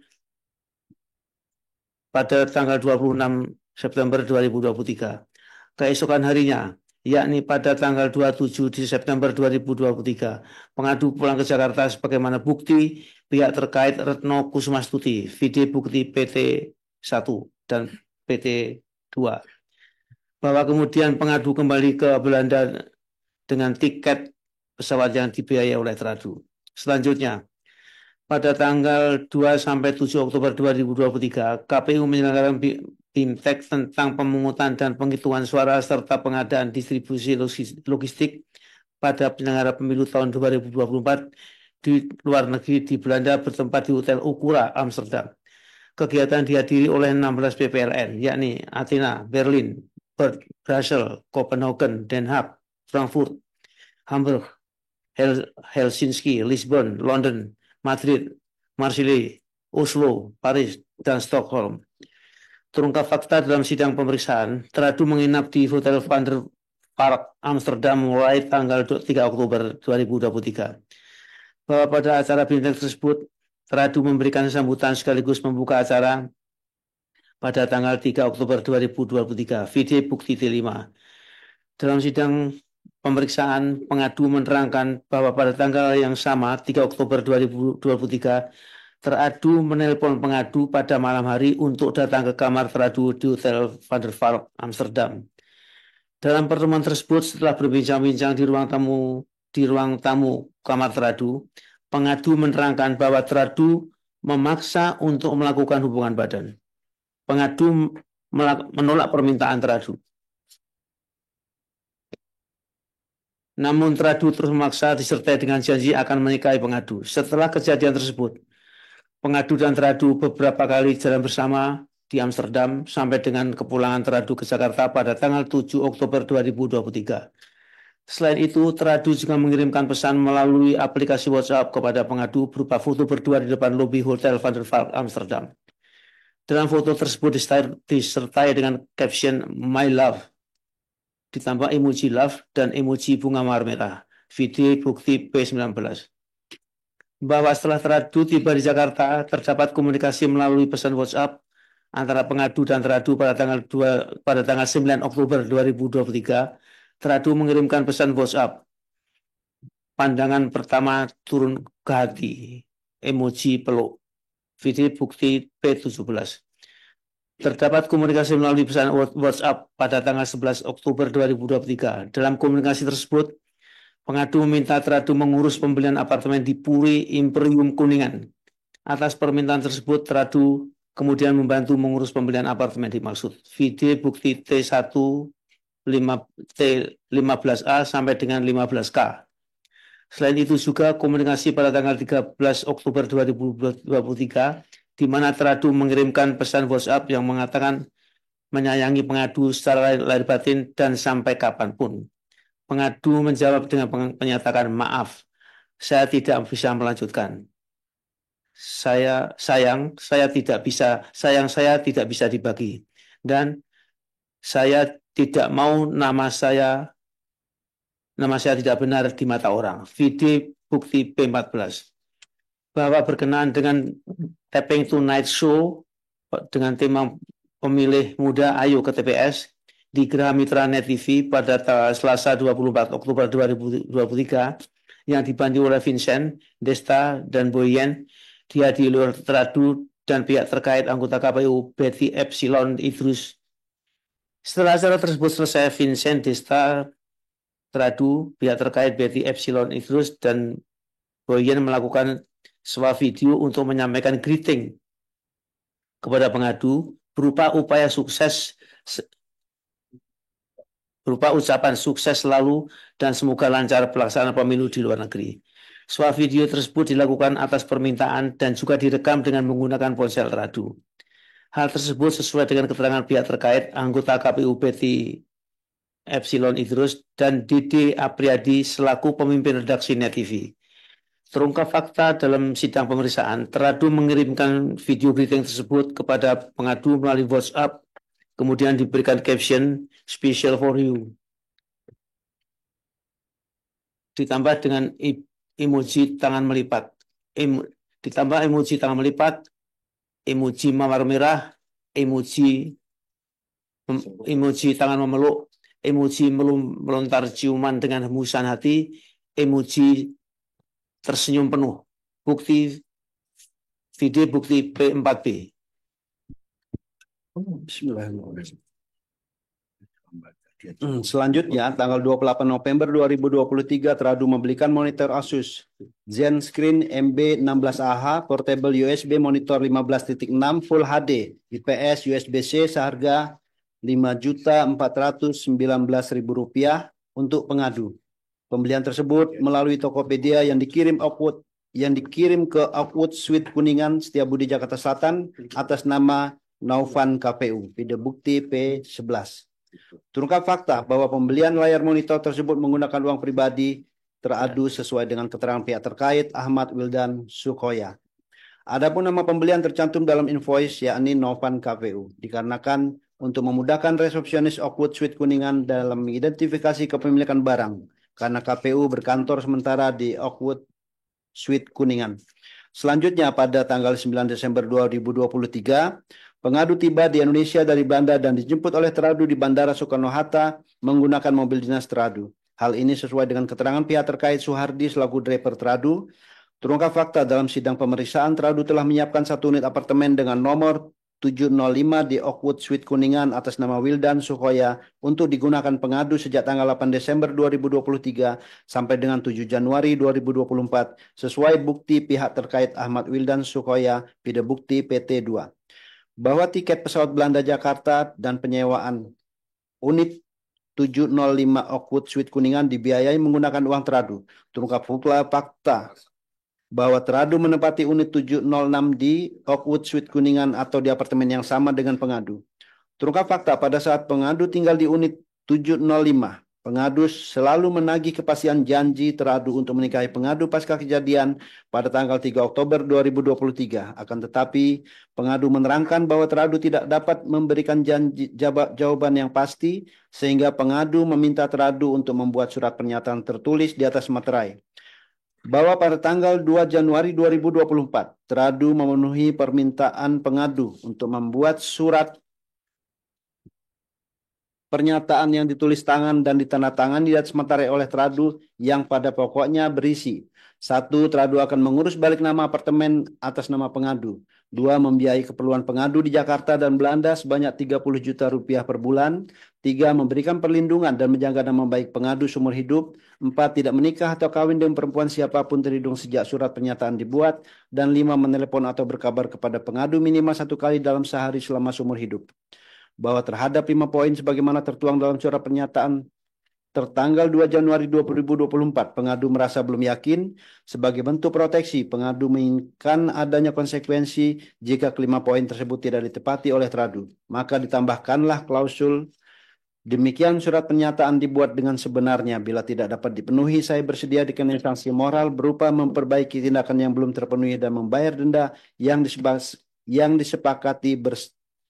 pada tanggal 26 September 2023. Keesokan harinya, yakni pada tanggal 27 September 2023, pengadu pulang ke Jakarta sebagaimana bukti pihak terkait Retno Kusumastuti, vide bukti PT1 dan PT2. Bahwa kemudian pengadu kembali ke Belanda dengan tiket pesawat yang dibiayai oleh teradu. Selanjutnya, pada tanggal 2 sampai 7 Oktober 2023, KPU menyelenggarakan BIMTEK tentang pemungutan dan penghitungan suara serta pengadaan distribusi logistik pada penyelenggara pemilu tahun 2024 di luar negeri di Belanda bertempat di Hotel Okura, Amsterdam. Kegiatan dihadiri oleh 16 PPLN, yakni Athena, Berlin, Perth, Brussels, Copenhagen, Den Haag, Frankfurt, Hamburg, Helsinki, Lisbon, London, Madrid, Marseille, Oslo, Paris, dan Stockholm. Terungkap fakta dalam sidang pemeriksaan, teradu menginap di Hotel Van der Valk, Amsterdam mulai tanggal 3 Oktober 2023. Bahwa pada acara BIMTEK tersebut, teradu memberikan sambutan sekaligus membuka acara pada tanggal 3 Oktober 2023. Vide bukti T5. Dalam sidang pemeriksaan, pengadu menerangkan bahwa pada tanggal yang sama, 3 Oktober 2023, teradu menelpon pengadu pada malam hari untuk datang ke kamar teradu di Hotel Van der Valk, Amsterdam. Dalam pertemuan tersebut, setelah berbincang-bincang di ruang tamu kamar teradu, pengadu menerangkan bahwa teradu memaksa untuk melakukan hubungan badan. Pengadu menolak permintaan teradu. Namun teradu terus memaksa disertai dengan janji akan menikahi pengadu. Setelah kejadian tersebut, pengadu dan teradu beberapa kali jalan bersama di Amsterdam sampai dengan kepulangan teradu ke Jakarta pada tanggal 7 Oktober 2023. Selain itu, teradu juga mengirimkan pesan melalui aplikasi WhatsApp kepada pengadu berupa foto berdua di depan lobi Hotel Van der Valk, Amsterdam. Dalam foto tersebut disertai dengan caption My Love, ditambah emoji love dan emoji bunga mawar merah. Vide bukti P19. Bahwa setelah teradu tiba di Jakarta, terdapat komunikasi melalui pesan WhatsApp antara pengadu dan teradu pada tanggal 9 Oktober 2023. Teradu mengirimkan pesan WhatsApp pandangan pertama turun ke hati, emoji peluk. Video bukti P17. Terdapat komunikasi melalui pesan WhatsApp pada tanggal 11 Oktober 2023. Dalam komunikasi tersebut, pengadu meminta teradu mengurus pembelian apartemen di Puri Imperium Kuningan. Atas permintaan tersebut, teradu kemudian membantu mengurus pembelian apartemen dimaksud. Video bukti T1 T15A sampai dengan 15K. Selain itu juga komunikasi pada tanggal 13 Oktober 2023, di mana teradu mengirimkan pesan WhatsApp yang mengatakan menyayangi pengadu secara lahir batin dan sampai kapanpun. Pengadu menjawab dengan menyatakan maaf, saya tidak bisa melanjutkan. Sayang saya tidak bisa dibagi, dan saya tidak mau nama saya tidak benar di mata orang. Video bukti P14. Bahwa berkenaan dengan Tapping Tonight Show dengan tema pemilih muda ayo ke TPS di Geraha Mitra Net TV pada Selasa 24 Oktober 2023 yang dibantu oleh Vincent, Desta, dan Boyen, dihadiri oleh teradu dan pihak terkait anggota KPU Betty Epsilon Idrus. Setelah acara tersebut selesai, Vincent, Desta, teradu, pihak terkait Betty Epsilon Idrus, dan Boyen melakukan sebuah video untuk menyampaikan greeting kepada pengadu berupa ucapan sukses selalu dan semoga lancar pelaksanaan pemilu di luar negeri. Sebuah video tersebut dilakukan atas permintaan dan juga direkam dengan menggunakan ponsel teradu. Hal tersebut sesuai dengan keterangan pihak terkait anggota KPU Betty Epsilon Idrus dan Dede Apriyadi selaku pemimpin redaksi Net TV. Terungkap fakta dalam sidang pemeriksaan, teradu mengirimkan video greeting tersebut kepada pengadu melalui WhatsApp, kemudian diberikan caption special for you. Ditambah dengan emoji tangan melipat. Ditambah emoji tangan melipat, emoji mawar merah, emoji tangan memeluk, emoji melontar ciuman dengan hembusan hati, emoji tersenyum penuh. Video bukti P4B. Bismillahirrahmanirrahim. Selanjutnya, tanggal 28 November 2023, teradu membelikan monitor Asus ZenScreen MB16AH Portable USB monitor 15.6 Full HD IPS USB-C seharga Rp5.419.000 untuk pengadu. Pembelian tersebut melalui Tokopedia yang dikirim ke Oakwood Suite Kuningan, Setiabudi, Jakarta Selatan atas nama Naufan KPU. Video bukti P11. Terungkap fakta bahwa pembelian layar monitor tersebut menggunakan uang pribadi teradu sesuai dengan keterangan pihak terkait Ahmad Wildan Sukoya. Adapun nama pembelian tercantum dalam invoice yakni Naufan KPU, dikarenakan untuk memudahkan resepsionis Oakwood Suite Kuningan dalam mengidentifikasi kepemilikan barang, karena KPU berkantor sementara di Oakwood Suite Kuningan. Selanjutnya pada tanggal 9 Desember 2023, pengadu tiba di Indonesia dari Belanda dan dijemput oleh teradu di Bandara Soekarno-Hatta menggunakan mobil dinas teradu. Hal ini sesuai dengan keterangan pihak terkait Suhardi selaku driver teradu. Terungkap fakta dalam sidang pemeriksaan, teradu telah menyiapkan 1 unit apartemen dengan nomor 705 di Oakwood Suite Kuningan atas nama Wildan Sukoya untuk digunakan pengadu sejak tanggal 8 Desember 2023 sampai dengan 7 Januari 2024 sesuai bukti pihak terkait Ahmad Wildan Sukoya, video bukti PT2. Bahwa tiket pesawat Belanda Jakarta dan penyewaan unit 705 Oakwood Suite Kuningan dibiayai menggunakan uang teradu. Terungkap pula fakta bahwa teradu menempati unit 706 di Oakwood Suite Kuningan atau di apartemen yang sama dengan pengadu. Terungkap fakta pada saat pengadu tinggal di unit 705, pengadu selalu menagih kepastian janji teradu untuk menikahi pengadu pasca kejadian pada tanggal 3 Oktober 2023. Akan tetapi, pengadu menerangkan bahwa teradu tidak dapat memberikan jawaban yang pasti, sehingga pengadu meminta teradu untuk membuat surat pernyataan tertulis di atas materai. Bahwa pada tanggal 2 Januari 2024, teradu memenuhi permintaan pengadu untuk membuat surat pernyataan yang ditulis tangan dan ditandatangani dan sementara oleh teradu yang pada pokoknya berisi: 1. Teradu akan mengurus balik nama apartemen atas nama pengadu. 2. Membiayai keperluan pengadu di Jakarta dan Belanda sebanyak 30 juta rupiah per bulan. 3. Memberikan perlindungan dan menjaga nama baik pengadu seumur hidup. 4. Tidak menikah atau kawin dengan perempuan siapapun terhitung sejak surat pernyataan dibuat. Dan 5. Menelepon atau berkabar kepada pengadu minimal 1 kali dalam sehari selama seumur hidup. Bahwa terhadap 5 poin sebagaimana tertuang dalam surat pernyataan tertanggal 2 Januari 2024, pengadu merasa belum yakin. Sebagai bentuk proteksi, pengadu menginginkan adanya konsekuensi jika kelima poin tersebut tidak ditepati oleh teradu. Maka ditambahkanlah klausul: demikian surat pernyataan dibuat dengan sebenarnya. Bila tidak dapat dipenuhi, saya bersedia dikenai sanksi moral berupa memperbaiki tindakan yang belum terpenuhi dan membayar denda yang disepakati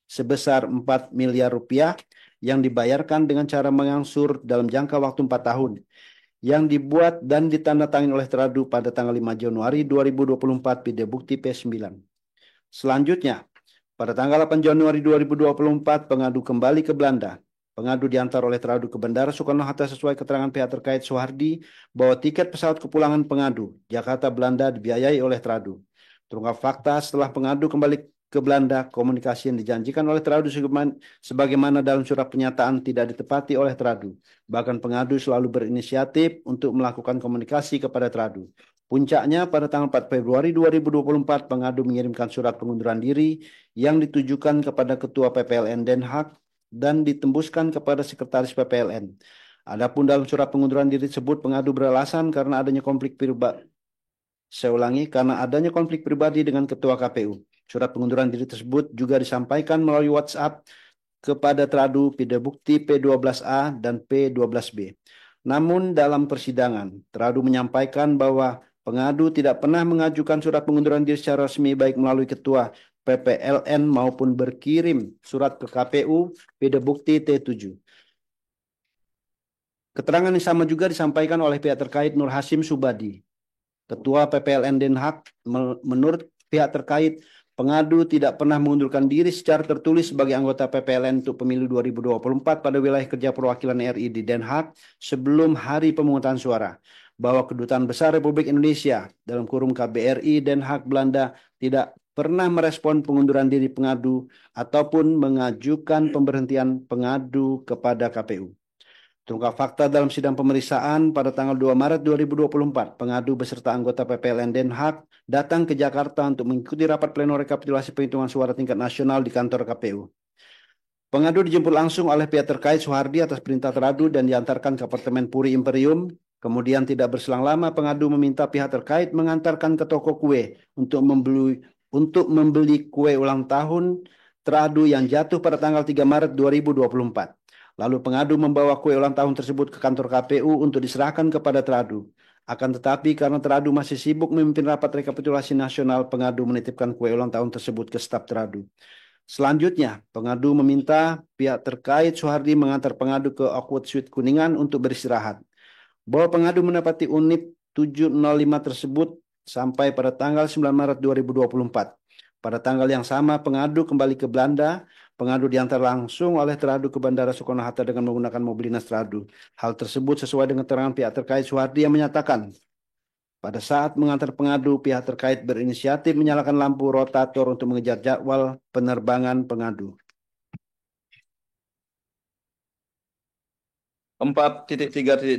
sebesar 4 miliar rupiah yang dibayarkan dengan cara mengangsur dalam jangka waktu 4 tahun yang dibuat dan ditandatangani oleh teradu pada tanggal 5 Januari 2024 PD Bukti P9. Selanjutnya, pada tanggal 8 Januari 2024 pengadu kembali ke Belanda. Pengadu diantar oleh teradu ke Bandara Soekarno-Hatta sesuai keterangan pihak terkait Soehardi bahwa tiket pesawat kepulangan pengadu Jakarta Belanda dibiayai oleh teradu. Terungkap fakta setelah pengadu kembali ke Belanda, komunikasi yang dijanjikan oleh teradu sebagaimana dalam surat pernyataan tidak ditepati oleh teradu. Bahkan pengadu selalu berinisiatif untuk melakukan komunikasi kepada teradu. Puncaknya pada tanggal 4 Februari 2024 pengadu mengirimkan surat pengunduran diri yang ditujukan kepada Ketua PPLN Den Haag dan ditembuskan kepada Sekretaris PPLN. Adapun dalam surat pengunduran diri tersebut pengadu beralasan karena adanya konflik pribadi. Karena adanya konflik pribadi dengan Ketua KPU. Surat pengunduran diri tersebut juga disampaikan melalui WhatsApp kepada teradu PD Bukti P12A dan P12B. Namun dalam persidangan, teradu menyampaikan bahwa pengadu tidak pernah mengajukan surat pengunduran diri secara resmi baik melalui Ketua PPLN maupun berkirim surat ke KPU PD Bukti T7. Keterangan yang sama juga disampaikan oleh pihak terkait Nur Hasim Subadi, Ketua PPLN Den Haag. Menurut pihak terkait, pengadu tidak pernah mengundurkan diri secara tertulis sebagai anggota PPLN untuk pemilu 2024 pada wilayah kerja perwakilan RI di Den Haag sebelum hari pemungutan suara. Bahwa Kedutaan Besar Republik Indonesia dalam kurung KBRI Den Haag Belanda tidak pernah merespon pengunduran diri pengadu ataupun mengajukan pemberhentian pengadu kepada KPU. Terungkap fakta dalam sidang pemeriksaan pada tanggal 2 Maret 2024, pengadu beserta anggota PPLN Den Haag datang ke Jakarta untuk mengikuti rapat pleno rekapitulasi penghitungan suara tingkat nasional di kantor KPU. Pengadu dijemput langsung oleh pihak terkait Soehardi atas perintah teradu dan diantarkan ke apartemen Puri Imperium. Kemudian tidak berselang lama pengadu meminta pihak terkait mengantarkan ke toko kue untuk membeli kue ulang tahun teradu yang jatuh pada tanggal 3 Maret 2024. Lalu pengadu membawa kue ulang tahun tersebut ke kantor KPU untuk diserahkan kepada teradu. Akan tetapi karena teradu masih sibuk memimpin rapat rekapitulasi nasional, pengadu menitipkan kue ulang tahun tersebut ke staf teradu. Selanjutnya, pengadu meminta pihak terkait Soehardi mengantar pengadu ke Oakwood Suite Kuningan untuk beristirahat. Bahwa pengadu mendapati unit 705 tersebut sampai pada tanggal 9 Maret 2024. Pada tanggal yang sama, pengadu kembali ke Belanda. Pengadu diantar langsung oleh teradu ke Bandara Soekarno-Hatta dengan menggunakan mobil dinas teradu. Hal tersebut sesuai dengan keterangan pihak terkait Soehardi yang menyatakan, pada saat mengantar pengadu, pihak terkait berinisiatif menyalakan lampu rotator untuk mengejar jadwal penerbangan pengadu. 4.3.2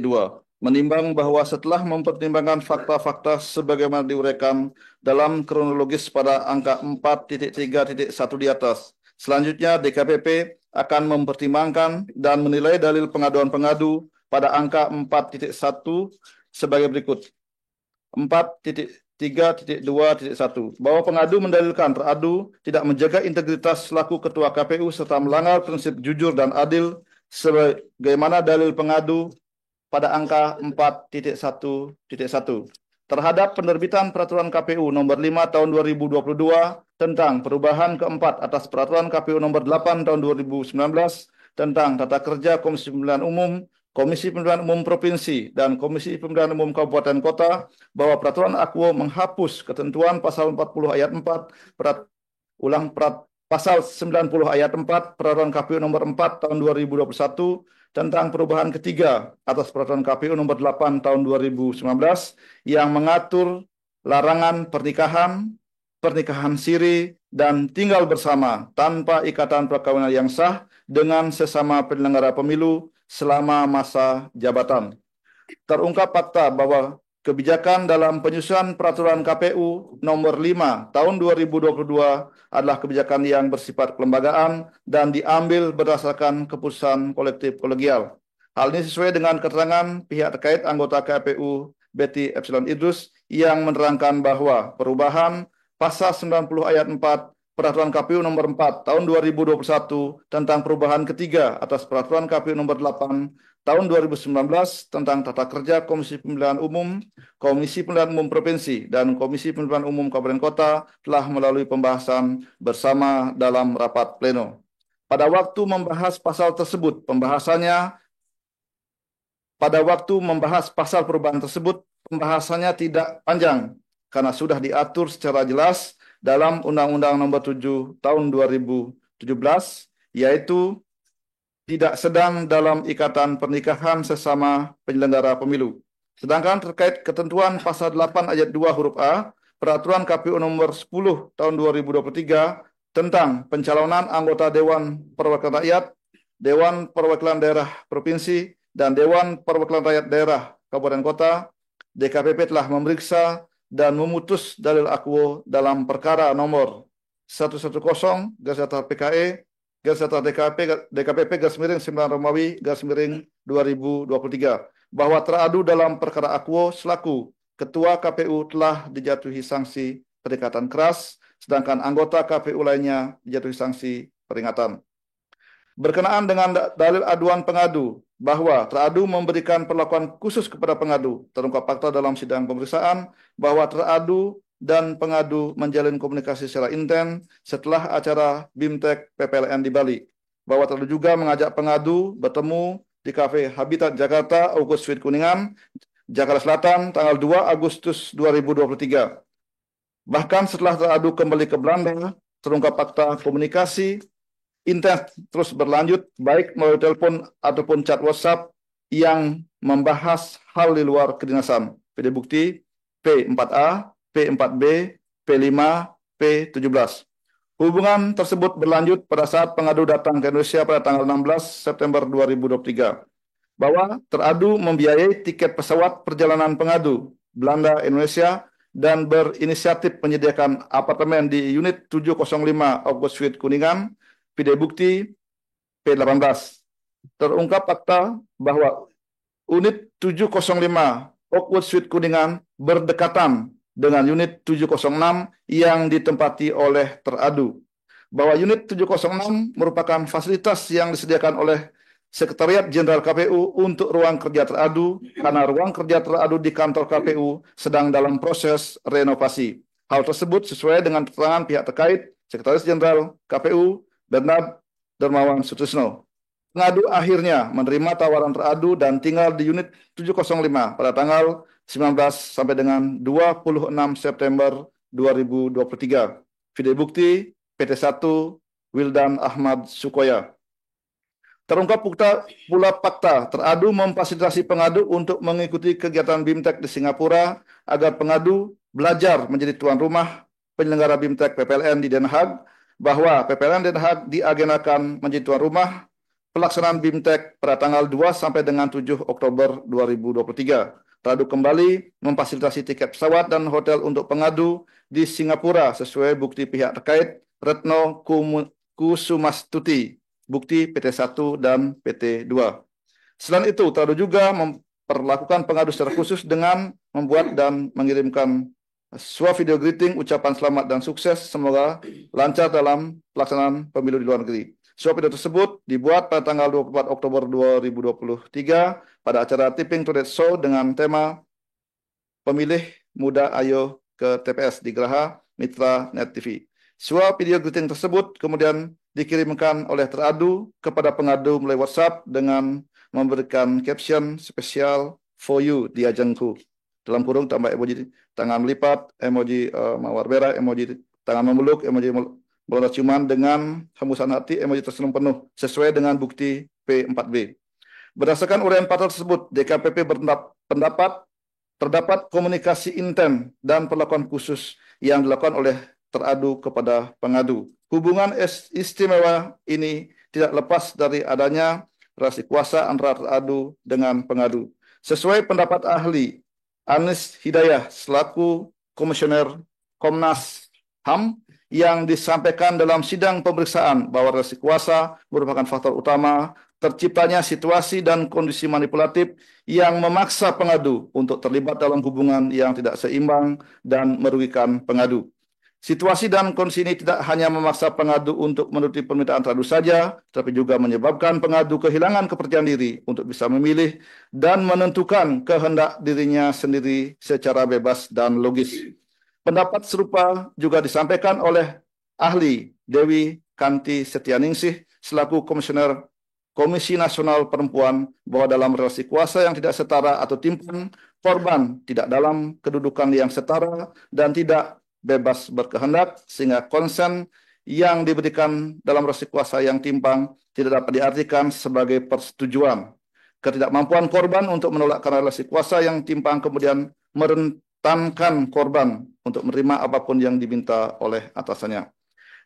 menimbang bahwa setelah mempertimbangkan fakta-fakta sebagaimana diuraikan dalam kronologis pada angka 4.3.1 di atas, selanjutnya DKPP akan mempertimbangkan dan menilai dalil pengaduan pengadu pada angka 4.1 sebagai berikut. 4.3.2.1 bahwa pengadu mendalilkan teradu tidak menjaga integritas selaku Ketua KPU serta melanggar prinsip jujur dan adil sebagaimana dalil pengadu pada angka 4.1.1 terhadap penerbitan Peraturan KPU Nomor 5 Tahun 2022 tentang perubahan keempat atas Peraturan KPU Nomor 8 Tahun 2019 tentang Tata Kerja Komisi Pemilihan Umum, Komisi Pemilihan Umum Provinsi, dan Komisi Pemilihan Umum Kabupaten Kota bahwa Peraturan Akwo menghapus ketentuan Pasal 40 Ayat 4 Pasal 90 ayat 4 Peraturan KPU nomor 4 tahun 2021 tentang perubahan ketiga atas Peraturan KPU nomor 8 tahun 2019 yang mengatur larangan pernikahan, pernikahan siri, dan tinggal bersama tanpa ikatan perkawinan yang sah dengan sesama penyelenggara pemilu selama masa jabatan. Terungkap fakta bahwa kebijakan dalam penyusunan peraturan KPU nomor 5 tahun 2022 adalah kebijakan yang bersifat kelembagaan dan diambil berdasarkan keputusan kolektif kolegial. Hal ini sesuai dengan keterangan pihak terkait anggota KPU Betty Epsilon Idrus yang menerangkan bahwa perubahan pasal 90 ayat 4 Peraturan KPU nomor 4 tahun 2021 tentang perubahan ketiga atas Peraturan KPU nomor 8 tahun 2019 tentang tata kerja Komisi Pemilihan Umum, Komisi Pemilihan Umum Provinsi, dan Komisi Pemilihan Umum Kabupaten Kota telah melalui pembahasan bersama dalam rapat pleno. Pada waktu membahas pasal tersebut, pembahasannya tidak panjang karena sudah diatur secara jelas dalam Undang-Undang Nomor 7 Tahun 2017, yaitu tidak sedang dalam ikatan pernikahan sesama penyelenggara pemilu. Sedangkan terkait ketentuan pasal 8 ayat 2 huruf A, Peraturan KPU Nomor 10 Tahun 2023 tentang pencalonan anggota Dewan Perwakilan Rakyat, Dewan Perwakilan Daerah Provinsi, dan Dewan Perwakilan Rakyat Daerah Kabupaten Kota, DKPP telah memeriksa dan memutus dalil akuo dalam perkara nomor 110/PKE DKPP /9 Romawi /2023 bahwa teradu dalam perkara akuo selaku Ketua KPU telah dijatuhi sanksi peringatan keras, sedangkan anggota KPU lainnya dijatuhi sanksi peringatan. Berkenaan dengan dalil aduan pengadu bahwa teradu memberikan perlakuan khusus kepada pengadu, terungkap fakta dalam sidang pemeriksaan bahwa teradu dan pengadu menjalin komunikasi secara intens setelah acara BIMTEK PPLN di Bali, bahwa teradu juga mengajak pengadu bertemu di Cafe Habitat Jakarta, August Street Kuningan, Jakarta Selatan, tanggal 2 Agustus 2023. Bahkan setelah teradu kembali ke Belanda, terungkap fakta komunikasi intens terus berlanjut baik melalui telepon ataupun chat WhatsApp yang membahas hal di luar kedinasan. PD bukti P4A, P4B, P5, P17. Hubungan tersebut berlanjut pada saat pengadu datang ke Indonesia pada tanggal 16 September 2023. Bahwa teradu membiayai tiket pesawat perjalanan pengadu Belanda Indonesia dan berinisiatif menyediakan apartemen di unit 705 August Street Kuningan. PD bukti P18. Terungkap fakta bahwa unit 705 Oakwood Street Kuningan berdekatan dengan unit 706 yang ditempati oleh teradu. Bahwa unit 706 merupakan fasilitas yang disediakan oleh Sekretariat Jenderal KPU untuk ruang kerja teradu karena ruang kerja teradu di kantor KPU sedang dalam proses renovasi. Hal tersebut sesuai dengan keterangan pihak terkait Sekretaris Jenderal KPU Bernard Darmawan Sutrisno. Pengadu akhirnya menerima tawaran teradu dan tinggal di unit 705 pada tanggal 19 sampai dengan 26 September 2023. Video bukti PT1 Wildan Ahmad Sukoya. Terungkap pula fakta teradu memfasilitasi pengadu untuk mengikuti kegiatan BIMTEK di Singapura agar pengadu belajar menjadi tuan rumah penyelenggara BIMTEK PPLN di Den Haag, bahwa PPLN Den Haag diagendakan menjadi tuan rumah pelaksanaan BIMTEK pada tanggal 2 sampai dengan 7 Oktober 2023. Teradu kembali memfasilitasi tiket pesawat dan hotel untuk pengadu di Singapura sesuai bukti pihak terkait Retno Kusumastuti, bukti PT1 dan PT2. Selain itu, teradu juga memperlakukan pengadu secara khusus dengan membuat dan mengirimkan sebuah video greeting, ucapan selamat dan sukses, semoga lancar dalam pelaksanaan pemilu di luar negeri. Sebuah video tersebut dibuat pada tanggal 24 Oktober 2023 pada acara Tipping to That Show dengan tema Pemilih Muda Ayo ke TPS di Geraha Mitra Net TV. Sebuah video greeting tersebut kemudian dikirimkan oleh teradu kepada pengadu melalui WhatsApp dengan memberikan caption spesial for you di ajangku. Dalam kurung tambah emoji tangan melipat, emoji mawar merah, emoji tangan memeluk, emoji Melontar ciuman dengan hembusan hati emoji tersenyum penuh sesuai dengan bukti P4B. Berdasarkan uraian pasal tersebut, DKPP berpendapat terdapat komunikasi intens dan perlakuan khusus yang dilakukan oleh teradu kepada pengadu. Hubungan istimewa ini tidak lepas dari adanya relasi kuasa antara teradu dengan pengadu. Sesuai pendapat ahli Anis Hidayah selaku Komisioner Komnas HAM yang disampaikan dalam sidang pemeriksaan bahwa relasi kuasa merupakan faktor utama terciptanya situasi dan kondisi manipulatif yang memaksa pengadu untuk terlibat dalam hubungan yang tidak seimbang dan merugikan pengadu. Situasi dan kondisi ini tidak hanya memaksa pengadu untuk menuruti permintaan teradu saja, tapi juga menyebabkan pengadu kehilangan kepercayaan diri untuk bisa memilih dan menentukan kehendak dirinya sendiri secara bebas dan logis. Pendapat serupa juga disampaikan oleh ahli Dewi Kanti Setianingsih selaku Komisioner Komisi Nasional Perempuan bahwa dalam relasi kuasa yang tidak setara atau timpang, korban tidak dalam kedudukan yang setara dan tidak bebas berkehendak, sehingga konsen yang diberikan dalam relasi kuasa yang timpang tidak dapat diartikan sebagai persetujuan. Ketidakmampuan korban untuk menolak karena relasi kuasa yang timpang kemudian merentankan korban untuk menerima apapun yang diminta oleh atasannya.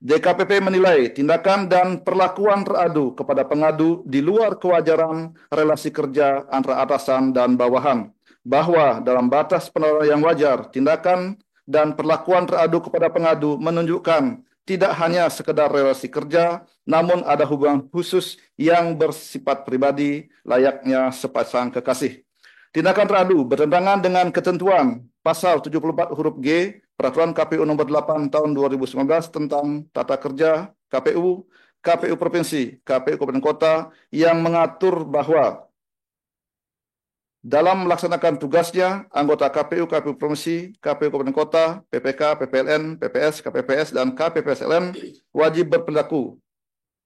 DKPP menilai tindakan dan perlakuan teradu kepada pengadu di luar kewajaran relasi kerja antara atasan dan bawahan, bahwa dalam batas penerapan yang wajar, tindakan dan perlakuan teradu kepada pengadu menunjukkan tidak hanya sekedar relasi kerja, namun ada hubungan khusus yang bersifat pribadi layaknya sepasang kekasih. Tindakan teradu bertentangan dengan ketentuan Pasal 74 huruf G Peraturan KPU Nomor 8 Tahun 2019 tentang Tata Kerja KPU, KPU Provinsi, KPU Kabupaten Kota yang mengatur bahwa dalam melaksanakan tugasnya, anggota KPU, KPU Provinsi, KPU Kabupaten Kota, PPK, PPLN, PPS, KPPS, dan KPPSLN wajib berperilaku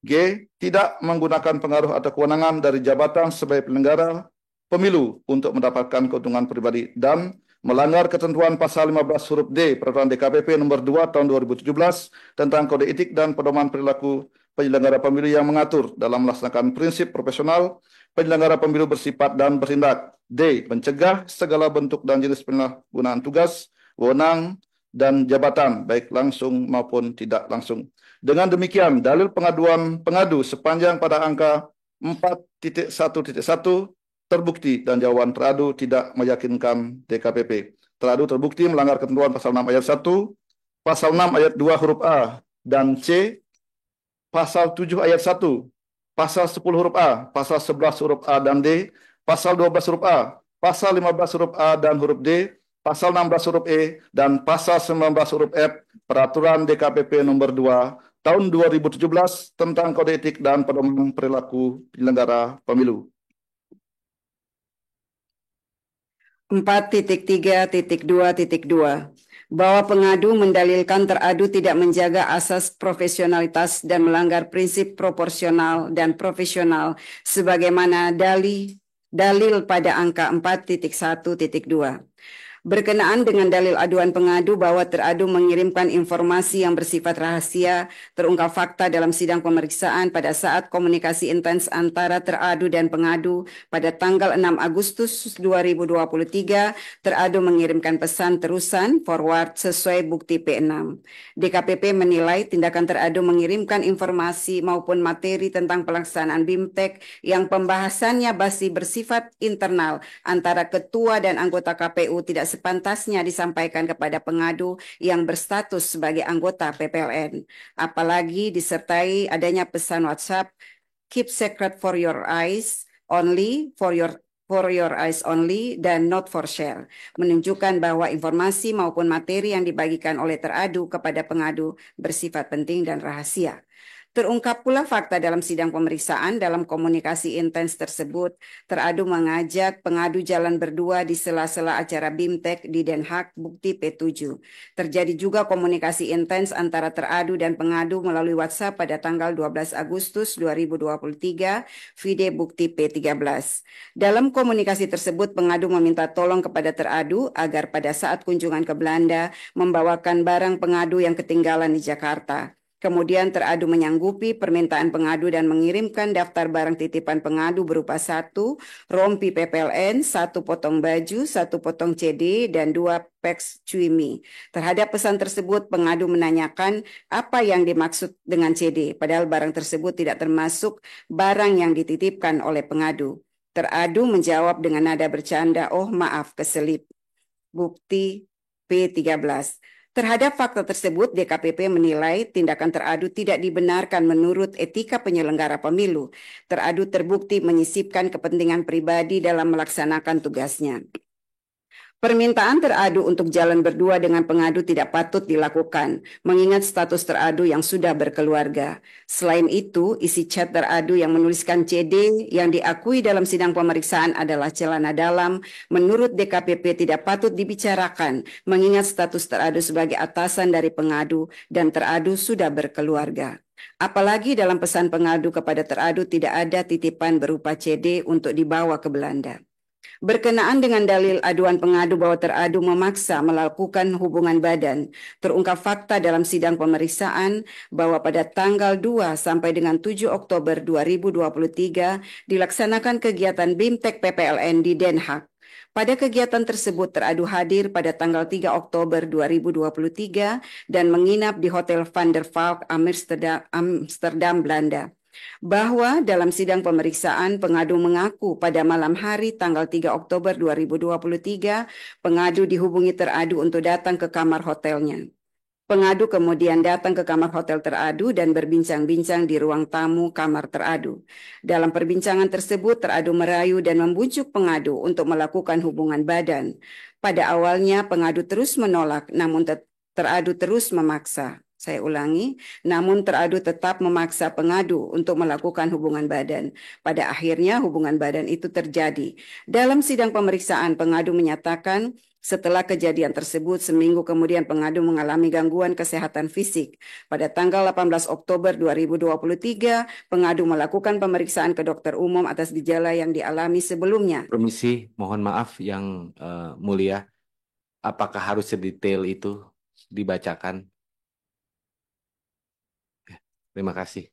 G. Tidak menggunakan pengaruh atau kewenangan dari jabatan sebagai penyelenggara pemilu untuk mendapatkan keuntungan pribadi dan melanggar ketentuan pasal 15 huruf D Peraturan DKPP nomor 2 tahun 2017 tentang kode etik dan pedoman perilaku penyelenggara pemilu yang mengatur dalam melaksanakan prinsip profesional penyelenggara pemilu bersifat dan bertindak. D. Mencegah segala bentuk dan jenis penyalahgunaan tugas, wewenang, dan jabatan baik langsung maupun tidak langsung. Dengan demikian, dalil pengaduan pengadu sepanjang pada angka 4.1.1 terbukti dan jawaban teradu tidak meyakinkan DKPP. Teradu terbukti melanggar ketentuan pasal 6 ayat 1, pasal 6 ayat 2 huruf A dan C, pasal 7 ayat 1, pasal 10 huruf A, pasal 11 huruf A dan D, pasal 12 huruf A, pasal 15 huruf A dan huruf D, pasal 16 huruf E, dan pasal 19 huruf F Peraturan DKPP nomor 2 tahun 2017 tentang kode etik dan pedoman perilaku penyelenggara pemilu. 4.3.2.2 bahwa pengadu mendalilkan teradu tidak menjaga asas profesionalitas dan melanggar prinsip proporsional dan profesional sebagaimana dalil pada angka 4.1.2. Berkenaan dengan dalil aduan pengadu bahwa teradu mengirimkan informasi yang bersifat rahasia, terungkap fakta dalam sidang pemeriksaan pada saat komunikasi intens antara teradu dan pengadu pada tanggal 6 Agustus 2023, teradu mengirimkan pesan terusan forward sesuai bukti P6. DKPP menilai tindakan teradu mengirimkan informasi maupun materi tentang pelaksanaan BIMTEK yang pembahasannya masih bersifat internal antara ketua dan anggota KPU tidak sepantasnya disampaikan kepada pengadu yang berstatus sebagai anggota PPLN, apalagi disertai adanya pesan WhatsApp keep secret for your eyes only, for your eyes only, dan not for share, menunjukkan bahwa informasi maupun materi yang dibagikan oleh teradu kepada pengadu bersifat penting dan rahasia. Terungkap pula fakta dalam sidang pemeriksaan dalam komunikasi intens tersebut, teradu mengajak pengadu jalan berdua di sela-sela acara BIMTEK di Den Haag, bukti P7. Terjadi juga komunikasi intens antara teradu dan pengadu melalui WhatsApp pada tanggal 12 Agustus 2023, vide bukti P13. Dalam komunikasi tersebut, pengadu meminta tolong kepada teradu agar pada saat kunjungan ke Belanda membawakan barang pengadu yang ketinggalan di Jakarta. Kemudian teradu menyanggupi permintaan pengadu dan mengirimkan daftar barang titipan pengadu berupa 1 rompi PPLN, 1 potong baju, 1 potong CD, dan 2 peks cuimi. Terhadap pesan tersebut, pengadu menanyakan apa yang dimaksud dengan CD, padahal barang tersebut tidak termasuk barang yang dititipkan oleh pengadu. Teradu menjawab dengan nada bercanda, "Oh maaf, keselip." Bukti P13. Terhadap fakta tersebut, DKPP menilai tindakan teradu tidak dibenarkan menurut etika penyelenggara pemilu. Teradu terbukti menyisipkan kepentingan pribadi dalam melaksanakan tugasnya. Permintaan teradu untuk jalan berdua dengan pengadu tidak patut dilakukan, mengingat status teradu yang sudah berkeluarga. Selain itu, isi chat teradu yang menuliskan CD yang diakui dalam sidang pemeriksaan adalah celana dalam, menurut DKPP tidak patut dibicarakan, mengingat status teradu sebagai atasan dari pengadu dan teradu sudah berkeluarga. Apalagi dalam pesan pengadu kepada teradu tidak ada titipan berupa CD untuk dibawa ke Belanda. Berkenaan dengan dalil aduan pengadu bahwa teradu memaksa melakukan hubungan badan, terungkap fakta dalam sidang pemeriksaan bahwa pada tanggal 2 sampai dengan 7 Oktober 2023 dilaksanakan kegiatan BIMTEK PPLN di Den Haag. Pada kegiatan tersebut teradu hadir pada tanggal 3 Oktober 2023 dan menginap di Hotel Van der Valk, Amsterdam, Belanda. Bahwa dalam sidang pemeriksaan pengadu mengaku pada malam hari tanggal 3 Oktober 2023 pengadu dihubungi teradu untuk datang ke kamar hotelnya. Pengadu kemudian datang ke kamar hotel teradu dan berbincang-bincang di ruang tamu kamar teradu. Dalam perbincangan tersebut teradu merayu dan membujuk pengadu untuk melakukan hubungan badan. Pada awalnya pengadu terus menolak, namun teradu terus memaksa. Saya ulangi, namun teradu tetap memaksa pengadu untuk melakukan hubungan badan. Pada akhirnya hubungan badan itu terjadi. Dalam sidang pemeriksaan, pengadu menyatakan setelah kejadian tersebut, seminggu kemudian pengadu mengalami gangguan kesehatan fisik. Pada tanggal 18 Oktober 2023, pengadu melakukan pemeriksaan ke dokter umum atas gejala yang dialami sebelumnya. Permisi, mohon maaf yang mulia, apakah harus sedetail itu dibacakan? Terima kasih.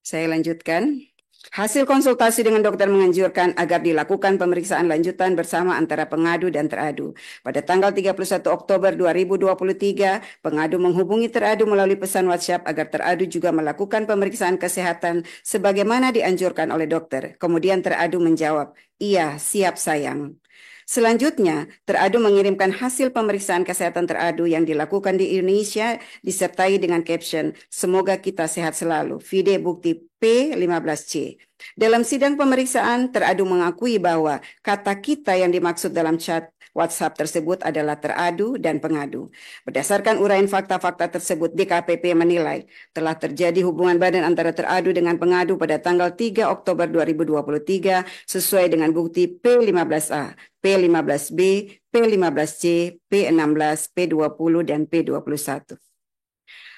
Saya lanjutkan. Hasil konsultasi dengan dokter menganjurkan agar dilakukan pemeriksaan lanjutan bersama antara pengadu dan teradu. Pada tanggal 31 Oktober 2023, pengadu menghubungi teradu melalui pesan WhatsApp agar teradu juga melakukan pemeriksaan kesehatan sebagaimana dianjurkan oleh dokter. Kemudian teradu menjawab, "Iya, siap sayang." Selanjutnya, teradu mengirimkan hasil pemeriksaan kesehatan teradu yang dilakukan di Indonesia disertai dengan caption, "Semoga kita sehat selalu." Vide bukti P15C. Dalam sidang pemeriksaan, teradu mengakui bahwa kata kita yang dimaksud dalam chat WhatsApp tersebut adalah teradu dan pengadu. Berdasarkan uraian fakta-fakta tersebut, DKPP menilai telah terjadi hubungan badan antara teradu dengan pengadu pada tanggal 3 Oktober 2023 sesuai dengan bukti P15A, P15B, P15C, P16, P20, dan P21.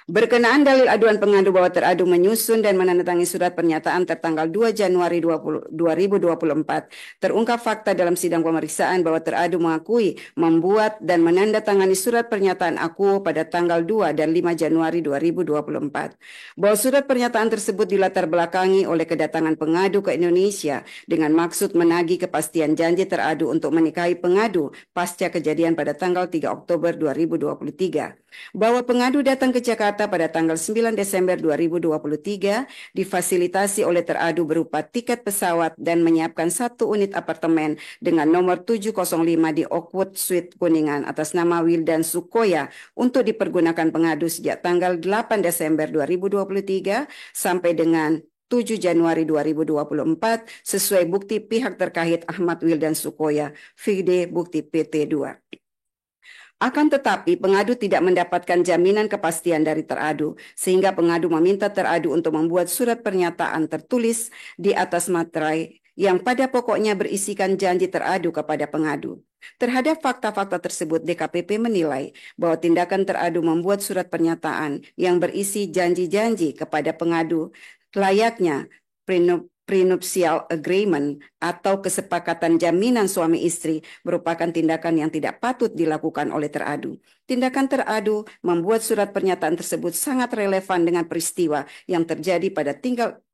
Berkenaan dalil aduan pengadu bahwa teradu menyusun dan menandatangani surat pernyataan tertanggal 2 Januari 2024, terungkap fakta dalam sidang pemeriksaan bahwa teradu mengakui membuat dan menandatangani surat pernyataan akuo pada tanggal 2 dan 5 Januari 2024. Bahwa surat pernyataan tersebut dilatar belakangi oleh kedatangan pengadu ke Indonesia dengan maksud menagih kepastian janji teradu untuk menikahi pengadu pasca kejadian pada tanggal 3 Oktober 2023. Bahwa pengadu datang ke Jakarta pada tanggal 9 Desember 2023 difasilitasi oleh teradu berupa tiket pesawat dan menyiapkan 1 unit apartemen dengan nomor 705 di Oakwood Suite Kuningan atas nama Wildan Sukoya untuk dipergunakan pengadu sejak tanggal 8 Desember 2023 sampai dengan 7 Januari 2024 sesuai bukti pihak terkait Ahmad Wildan Sukoya, vide bukti PT2. Akan tetapi pengadu tidak mendapatkan jaminan kepastian dari teradu, sehingga pengadu meminta teradu untuk membuat surat pernyataan tertulis di atas materai yang pada pokoknya berisikan janji teradu kepada pengadu. Terhadap fakta-fakta tersebut, DKPP menilai bahwa tindakan teradu membuat surat pernyataan yang berisi janji-janji kepada pengadu layaknya prenuptial agreement atau kesepakatan jaminan suami istri merupakan tindakan yang tidak patut dilakukan oleh teradu. Tindakan teradu membuat surat pernyataan tersebut sangat relevan dengan peristiwa yang terjadi pada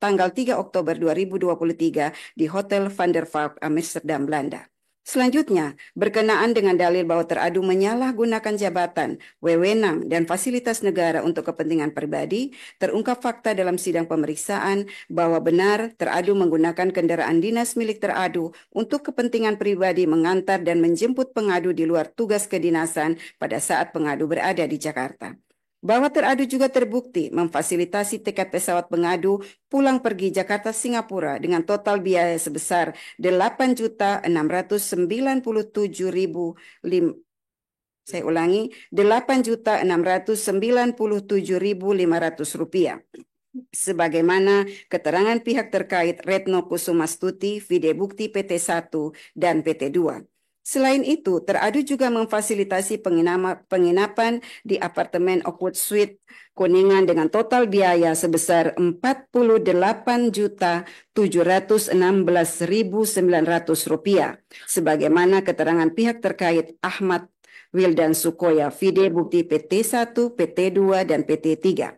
tanggal 3 Oktober 2023 di Hotel Van der Valk, Amsterdam, Belanda. Selanjutnya, berkenaan dengan dalil bahwa teradu menyalahgunakan jabatan, wewenang, dan fasilitas negara untuk kepentingan pribadi, terungkap fakta dalam sidang pemeriksaan bahwa benar teradu menggunakan kendaraan dinas milik teradu untuk kepentingan pribadi mengantar dan menjemput pengadu di luar tugas kedinasan pada saat pengadu berada di Jakarta. Bahwa teradu juga terbukti memfasilitasi tiket pesawat pengadu pulang pergi Jakarta Singapura dengan total biaya sebesar 8.697.500 rupiah. Sebagaimana keterangan pihak terkait Retno Kusumastuti, Vide Bukti PT 1 dan PT 2. Selain itu, teradu juga memfasilitasi penginapan di apartemen Oakwood Suite Kuningan dengan total biaya sebesar 48.716.900 rupiah. Sebagaimana keterangan pihak terkait Ahmad Wildan Sukoya, Vide Bukti PT 1, PT 2, dan PT 3.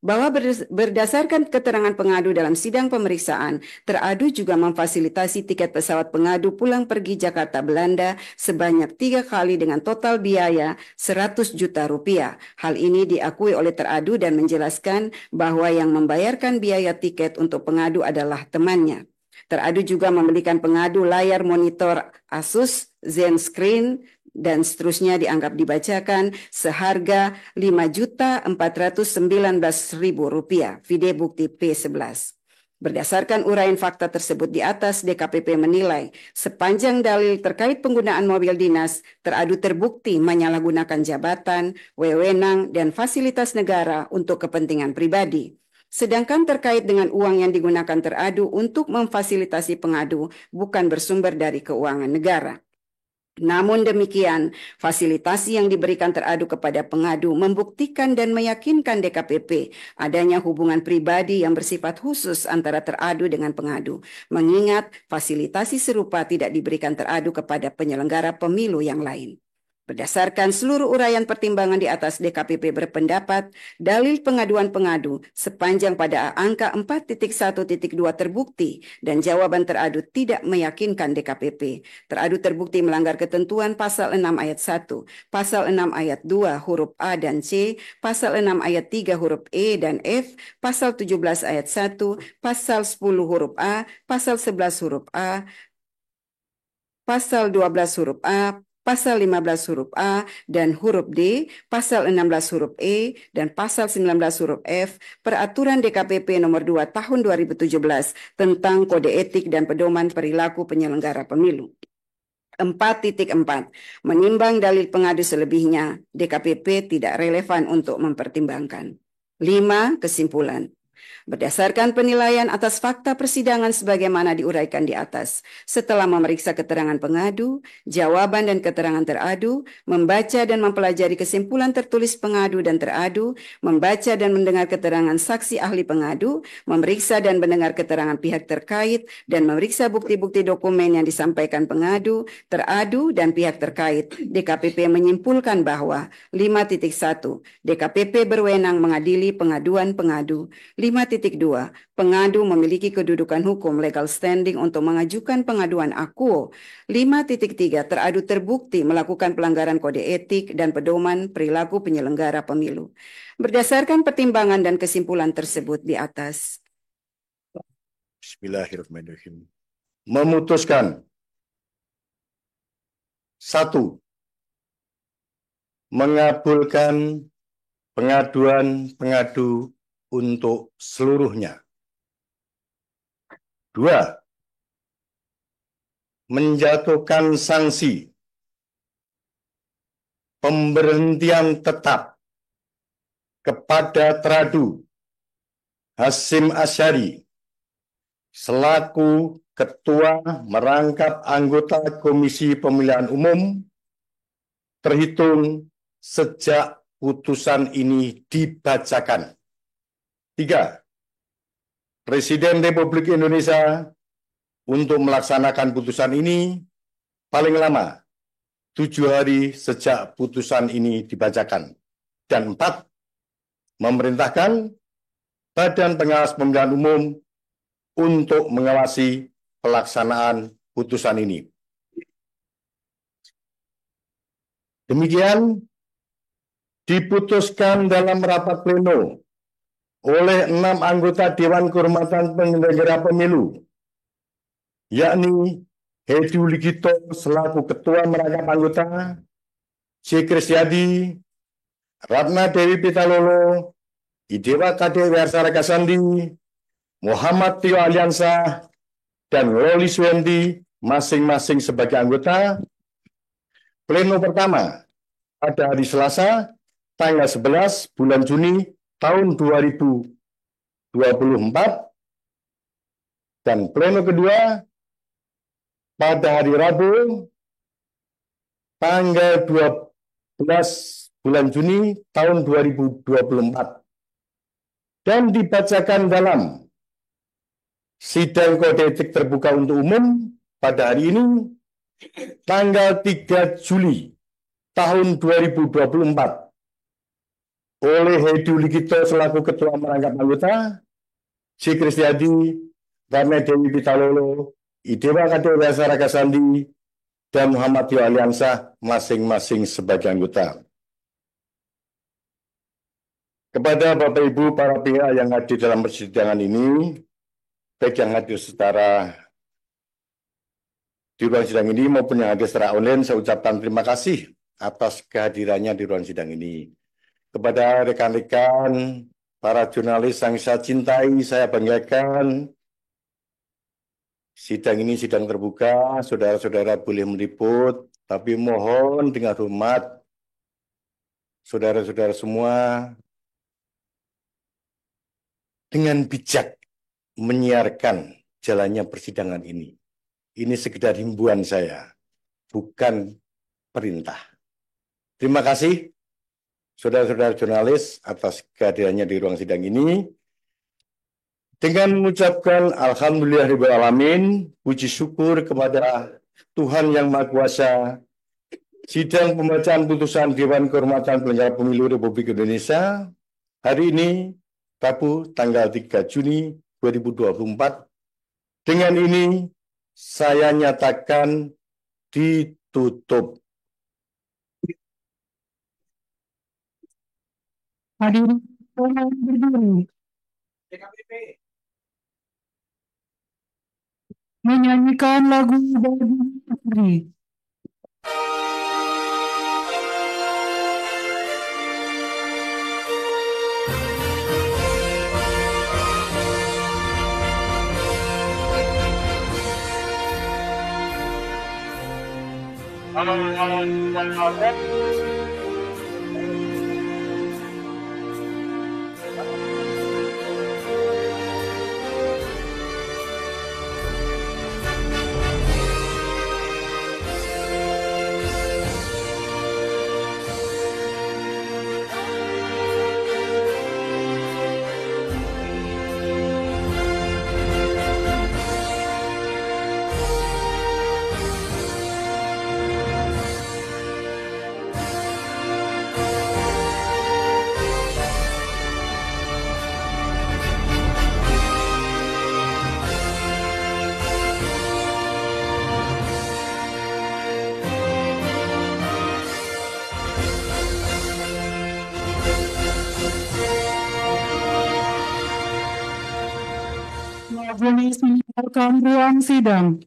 Bahwa berdasarkan keterangan pengadu dalam sidang pemeriksaan, teradu juga memfasilitasi tiket pesawat pengadu pulang pergi Jakarta Belanda sebanyak 3 kali dengan total biaya 100 juta rupiah. Hal ini diakui oleh teradu dan menjelaskan bahwa yang membayarkan biaya tiket untuk pengadu adalah temannya. Teradu juga membelikan pengadu layar monitor Asus ZenScreen dan seterusnya dianggap dibacakan seharga Rp5.419.000, Vide Bukti P11. Berdasarkan uraian fakta tersebut di atas, DKPP menilai sepanjang dalil terkait penggunaan mobil dinas, teradu terbukti menyalahgunakan jabatan, wewenang, dan fasilitas negara untuk kepentingan pribadi. Sedangkan terkait dengan uang yang digunakan teradu untuk memfasilitasi pengadu bukan bersumber dari keuangan negara. Namun demikian, fasilitasi yang diberikan teradu kepada pengadu membuktikan dan meyakinkan DKPP adanya hubungan pribadi yang bersifat khusus antara teradu dengan pengadu, mengingat fasilitasi serupa tidak diberikan teradu kepada penyelenggara pemilu yang lain. Berdasarkan seluruh uraian pertimbangan di atas, DKPP berpendapat dalil pengaduan pengadu sepanjang pada angka 4.1.2 terbukti dan jawaban teradu tidak meyakinkan DKPP. Teradu terbukti melanggar ketentuan pasal 6 ayat 1, pasal 6 ayat 2 huruf A dan C, pasal 6 ayat 3 huruf E dan F, pasal 17 ayat 1, pasal 10 huruf A, pasal 11 huruf A, pasal 12 huruf A, pasal 15 huruf A dan huruf D, pasal 16 huruf E, dan pasal 19 huruf F, Peraturan DKPP nomor 2 tahun 2017 tentang Kode Etik dan Pedoman Perilaku Penyelenggara Pemilu. 4.4. Menimbang dalil pengadu selebihnya, DKPP tidak relevan untuk mempertimbangkan. 5. Kesimpulan. Berdasarkan penilaian atas fakta persidangan sebagaimana diuraikan di atas, setelah memeriksa keterangan pengadu, jawaban dan keterangan teradu, membaca dan mempelajari kesimpulan tertulis pengadu dan teradu, membaca dan mendengar keterangan saksi ahli pengadu, memeriksa dan mendengar keterangan pihak terkait, dan memeriksa bukti-bukti dokumen yang disampaikan pengadu, teradu, dan pihak terkait, DKPP menyimpulkan bahwa 5.1. DKPP berwenang mengadili pengaduan pengadu. 5.2. Pengadu memiliki kedudukan hukum legal standing untuk mengajukan pengaduan akuo. 5.3. Teradu terbukti melakukan pelanggaran kode etik dan pedoman perilaku penyelenggara pemilu. Berdasarkan pertimbangan dan kesimpulan tersebut di atas. Bismillahirrahmanirrahim. Memutuskan. 1. Mengabulkan pengaduan pengadu untuk seluruhnya. 2. Menjatuhkan sanksi pemberhentian tetap kepada teradu Hasyim Asyari selaku Ketua merangkap anggota Komisi Pemilihan Umum terhitung sejak putusan ini dibacakan. 3. Presiden Republik Indonesia untuk melaksanakan putusan ini paling lama 7 hari sejak putusan ini dibacakan. Dan 4, memerintahkan Badan Pengawas Pemilihan Umum untuk mengawasi pelaksanaan putusan ini. Demikian diputuskan dalam rapat pleno oleh 6 anggota Dewan Kehormatan Penyelenggara Pemilu, yakni Hedi Uligito selaku Ketua Merangkap Anggota, C. Kristiadi, Ratna Dewi Pitalolo, Idewa Kade Wersara Kasandi, Muhammad Tio Aliansa, dan Loli Suendi masing-masing sebagai anggota. Pleno pertama pada hari Selasa, tanggal 11 bulan Juni tahun 2024, dan pleno kedua pada hari Rabu, tanggal 12 bulan Juni tahun 2024, dan dibacakan dalam sidang kode etik terbuka untuk umum pada hari ini, tanggal 3 Juli tahun 2024, oleh Hedi Uligito selaku Ketua Merangkap Anggota, C. Kristiadi, Ratna Dewi Pitalolo, Idewa Kade Wersara Kasandi, dan Muhammad Tio Aliansa masing-masing sebagai anggota. Kepada Bapak Ibu para pihak yang hadir dalam persidangan ini, baik yang hadir secara di ruang sidang ini maupun yang hadir secara online, saya ucapkan terima kasih atas kehadirannya di ruang sidang ini. Kepada rekan-rekan, para jurnalis yang saya cintai, saya banggakan, sidang ini sidang terbuka, saudara-saudara boleh meliput, tapi mohon dengan hormat, saudara-saudara semua, dengan bijak menyiarkan jalannya persidangan ini. Ini sekedar himbauan saya, bukan perintah. Terima kasih saudara-saudara jurnalis atas kehadirannya di ruang sidang ini. Dengan mengucapkan Alhamdulillahirabbil alamin, puji syukur kepada Tuhan Yang Maha Kuasa, sidang pembacaan putusan Dewan Kehormatan Penyelenggara Pemilu Republik Indonesia hari ini, Rabu, tanggal 3 Juni 2024. Dengan ini, saya nyatakan ditutup. Hadirin tolong berdiri. Menyanyikan lagu bagi negeri. Majelis meninggalkan ruang sidang.